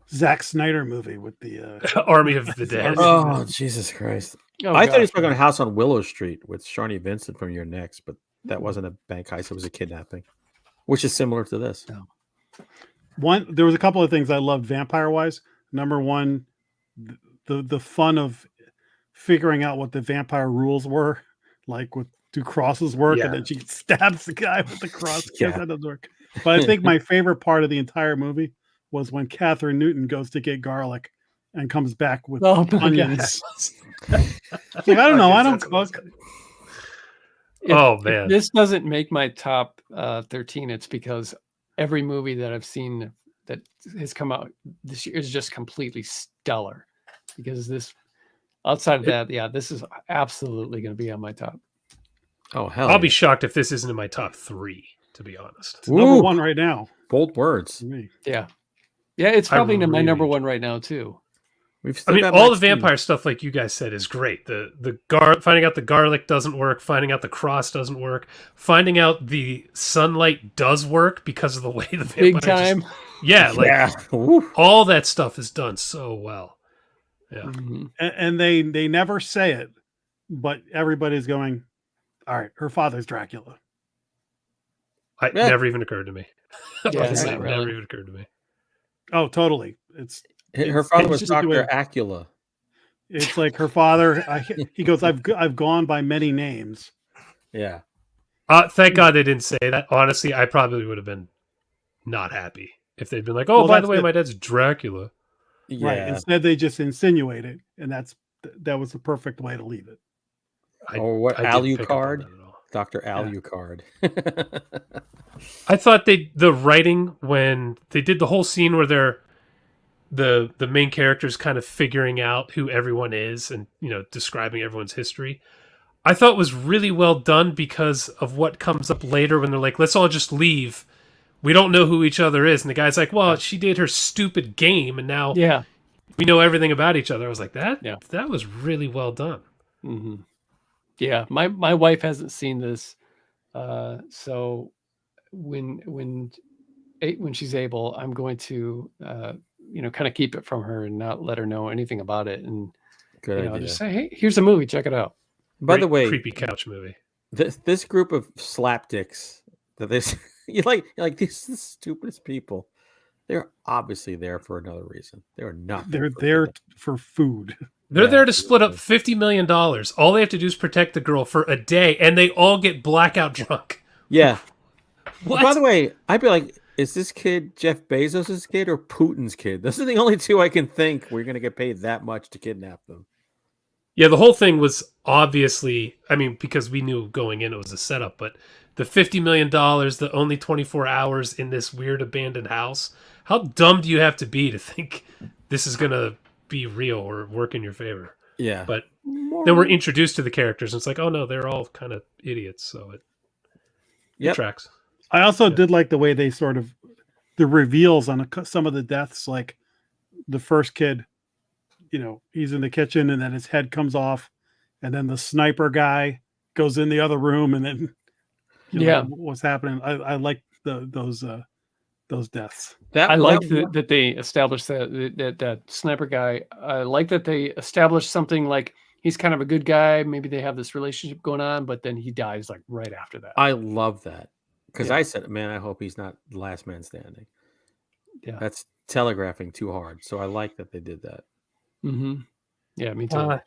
Speaker 5: Zack Snyder movie with the
Speaker 4: Army of the Dead.
Speaker 6: Oh, Jesus Christ! I thought he was talking about House on Willow Street with Sharni Vincent from Your Next, but that wasn't a bank heist; it was a kidnapping, which is similar to this.
Speaker 7: No.
Speaker 5: There was a couple of things I loved vampire wise. Number one, the fun of figuring out what the vampire rules were, like do crosses work, and then she stabs the guy with the cross.
Speaker 6: Yeah.
Speaker 5: That doesn't work. But I think my favorite part of the entire movie was when Catherine Newton goes to get garlic and comes back with onions. Like, I don't know. I don't cook.
Speaker 4: Man,
Speaker 7: this doesn't make my top 13. It's because every movie that I've seen that has come out this year is just completely stellar. Because outside of that, this is absolutely going to be on my top.
Speaker 6: Oh hell!
Speaker 4: I'll be shocked if this isn't in my top 3. To be honest,
Speaker 5: it's number 1 right now.
Speaker 6: Bold words.
Speaker 7: Yeah, it's probably my number 1 right now too.
Speaker 4: All the vampire stuff, like you guys said, is great. Finding out the garlic doesn't work, finding out the cross doesn't work, finding out the sunlight does work because of the way the vampire
Speaker 7: big time.
Speaker 4: All that stuff is done so well. Yeah,
Speaker 7: mm-hmm.
Speaker 5: And they never say it, but everybody's going, all right, her father's Dracula.
Speaker 4: It never even occurred to me.
Speaker 7: Yeah,
Speaker 4: Honestly, it never even occurred to me.
Speaker 5: Oh, totally.
Speaker 6: Her father was
Speaker 5: just doing-
Speaker 6: Dr. Acula.
Speaker 5: It's like her father. He goes, I've gone by many names.
Speaker 6: Yeah.
Speaker 4: Thank God they didn't say that. Honestly, I probably would have been not happy if they'd been like, "Oh,
Speaker 5: Well,
Speaker 4: by the
Speaker 5: that's
Speaker 4: way,
Speaker 5: it.
Speaker 4: my dad's Dracula."
Speaker 6: Yeah.
Speaker 5: Right. Instead, they just insinuate it, and that was the perfect way to leave it.
Speaker 6: Or what?
Speaker 4: I didn't pick up on
Speaker 6: Alucard?
Speaker 4: that at all.
Speaker 6: Dr. Alucard.
Speaker 4: I thought the writing when they did the whole scene where they're the main characters kind of figuring out who everyone is and describing everyone's history, I thought was really well done because of what comes up later when they're like, let's all just leave. We don't know who each other is. And the guy's like, well, she did her stupid game and now we know everything about each other. I was like, that was really well done.
Speaker 7: Mm-hmm. Yeah. My wife hasn't seen this. So when she's able, I'm going to, kind of keep it from her and not let her know anything about it. And, just say, hey, here's a movie. Check it out.
Speaker 6: By the way,
Speaker 4: creepy couch movie.
Speaker 6: This group of slapdicks that you're like these are the stupidest people. They're obviously there for another reason. They're not.
Speaker 5: They're there for food.
Speaker 4: They're there to split up $50 million. All they have to do is protect the girl for a day, and they all get blackout drunk.
Speaker 6: Yeah.
Speaker 4: What?
Speaker 6: By the way, I'd be like, is this kid Jeff Bezos' kid or Putin's kid? Those are the only two I can think we're going to get paid that much to kidnap them.
Speaker 4: Yeah, the whole thing was obviously, because we knew going in it was a setup, but the $50 million, the only 24 hours in this weird abandoned house, how dumb do you have to be to think this is going to be real or work in your favor?
Speaker 6: Yeah.
Speaker 4: But then we're introduced to the characters, and it's like, oh no, they're all kind of idiots, so it tracks.
Speaker 5: I also did like the way they sort of, the reveals on some of the deaths, like the first kid, he's in the kitchen and then his head comes off, and then the sniper guy goes in the other room, and then what's happening. I like those deaths.
Speaker 7: I like that they established that sniper guy. I like that they established something like he's kind of a good guy. Maybe they have this relationship going on, but then he dies like right after that.
Speaker 6: I love that because I said, man, I hope he's not the last man standing.
Speaker 7: Yeah,
Speaker 6: that's telegraphing too hard. So I like that they did that.
Speaker 7: Mm-hmm. Yeah, me too.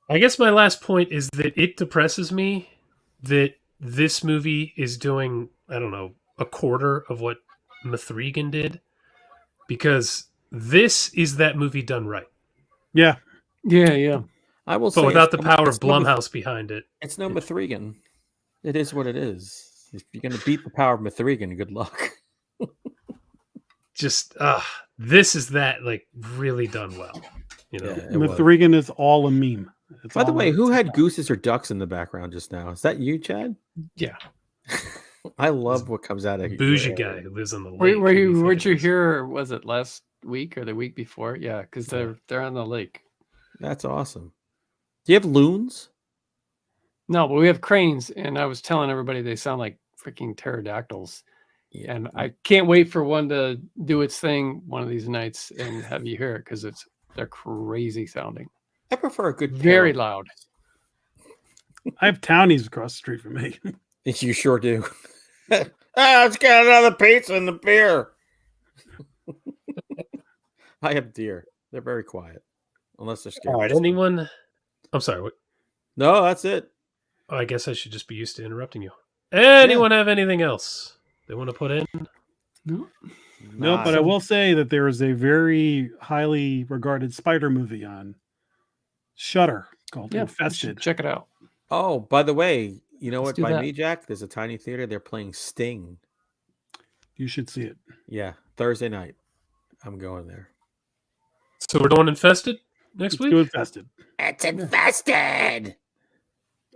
Speaker 4: I guess my last point is that it depresses me that this movie is doing, I don't know, a quarter of what Misrule did, because this is that movie done right.
Speaker 5: Yeah.
Speaker 6: I will say,
Speaker 4: but without the power of Blumhouse behind it,
Speaker 6: it's no Misrule. It is what it is. If you're going to beat the power of Misrule, good luck.
Speaker 4: Just this is that like really done well.
Speaker 5: Misrule is all a meme.
Speaker 6: By the way, who had gooses or ducks in the background just now? Is that you, Chad?
Speaker 7: Yeah.
Speaker 6: I love what comes out of
Speaker 4: bougie guy who lives on the lake.
Speaker 7: Where'd you hear? Was it last week or the week before? Yeah, because they're on the lake.
Speaker 6: That's awesome. Do you have loons?
Speaker 7: No, but we have cranes, and I was telling everybody they sound like freaking pterodactyls. Yeah. And I can't wait for one to do its thing one of these nights and have you hear it because they're crazy sounding.
Speaker 6: I prefer a good
Speaker 7: very loud.
Speaker 5: I have townies across the street from me.
Speaker 6: You sure do. Let's get another pizza and the beer. I have deer. They're very quiet, unless they're scared.
Speaker 4: All right, anyone? I'm sorry. What?
Speaker 6: No, that's it.
Speaker 4: Oh, I guess I should just be used to interrupting you. Anyone have anything else they want to put in?
Speaker 5: No, but I will say that there is a very highly regarded spider movie on Shudder called Infested.
Speaker 7: Check it out.
Speaker 6: Oh, by the way, you know
Speaker 7: Let's
Speaker 6: what?
Speaker 7: do
Speaker 6: By
Speaker 7: that.
Speaker 6: me, Jack, there's a tiny theater. They're playing Sting.
Speaker 5: You should see it.
Speaker 6: Yeah, Thursday night. I'm going there.
Speaker 4: So we're doing Infested next week?
Speaker 5: Do Infested.
Speaker 6: It's infested.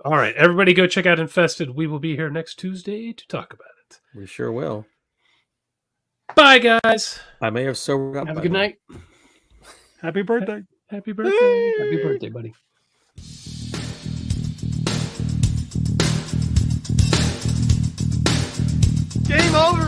Speaker 4: All right, everybody go check out Infested. We will be here next Tuesday to talk about it.
Speaker 6: We sure will.
Speaker 4: Bye, guys.
Speaker 6: I may have sobered up.
Speaker 7: Have a good night.
Speaker 5: Happy birthday.
Speaker 4: Happy birthday.
Speaker 7: Happy birthday, buddy.
Speaker 1: Game over.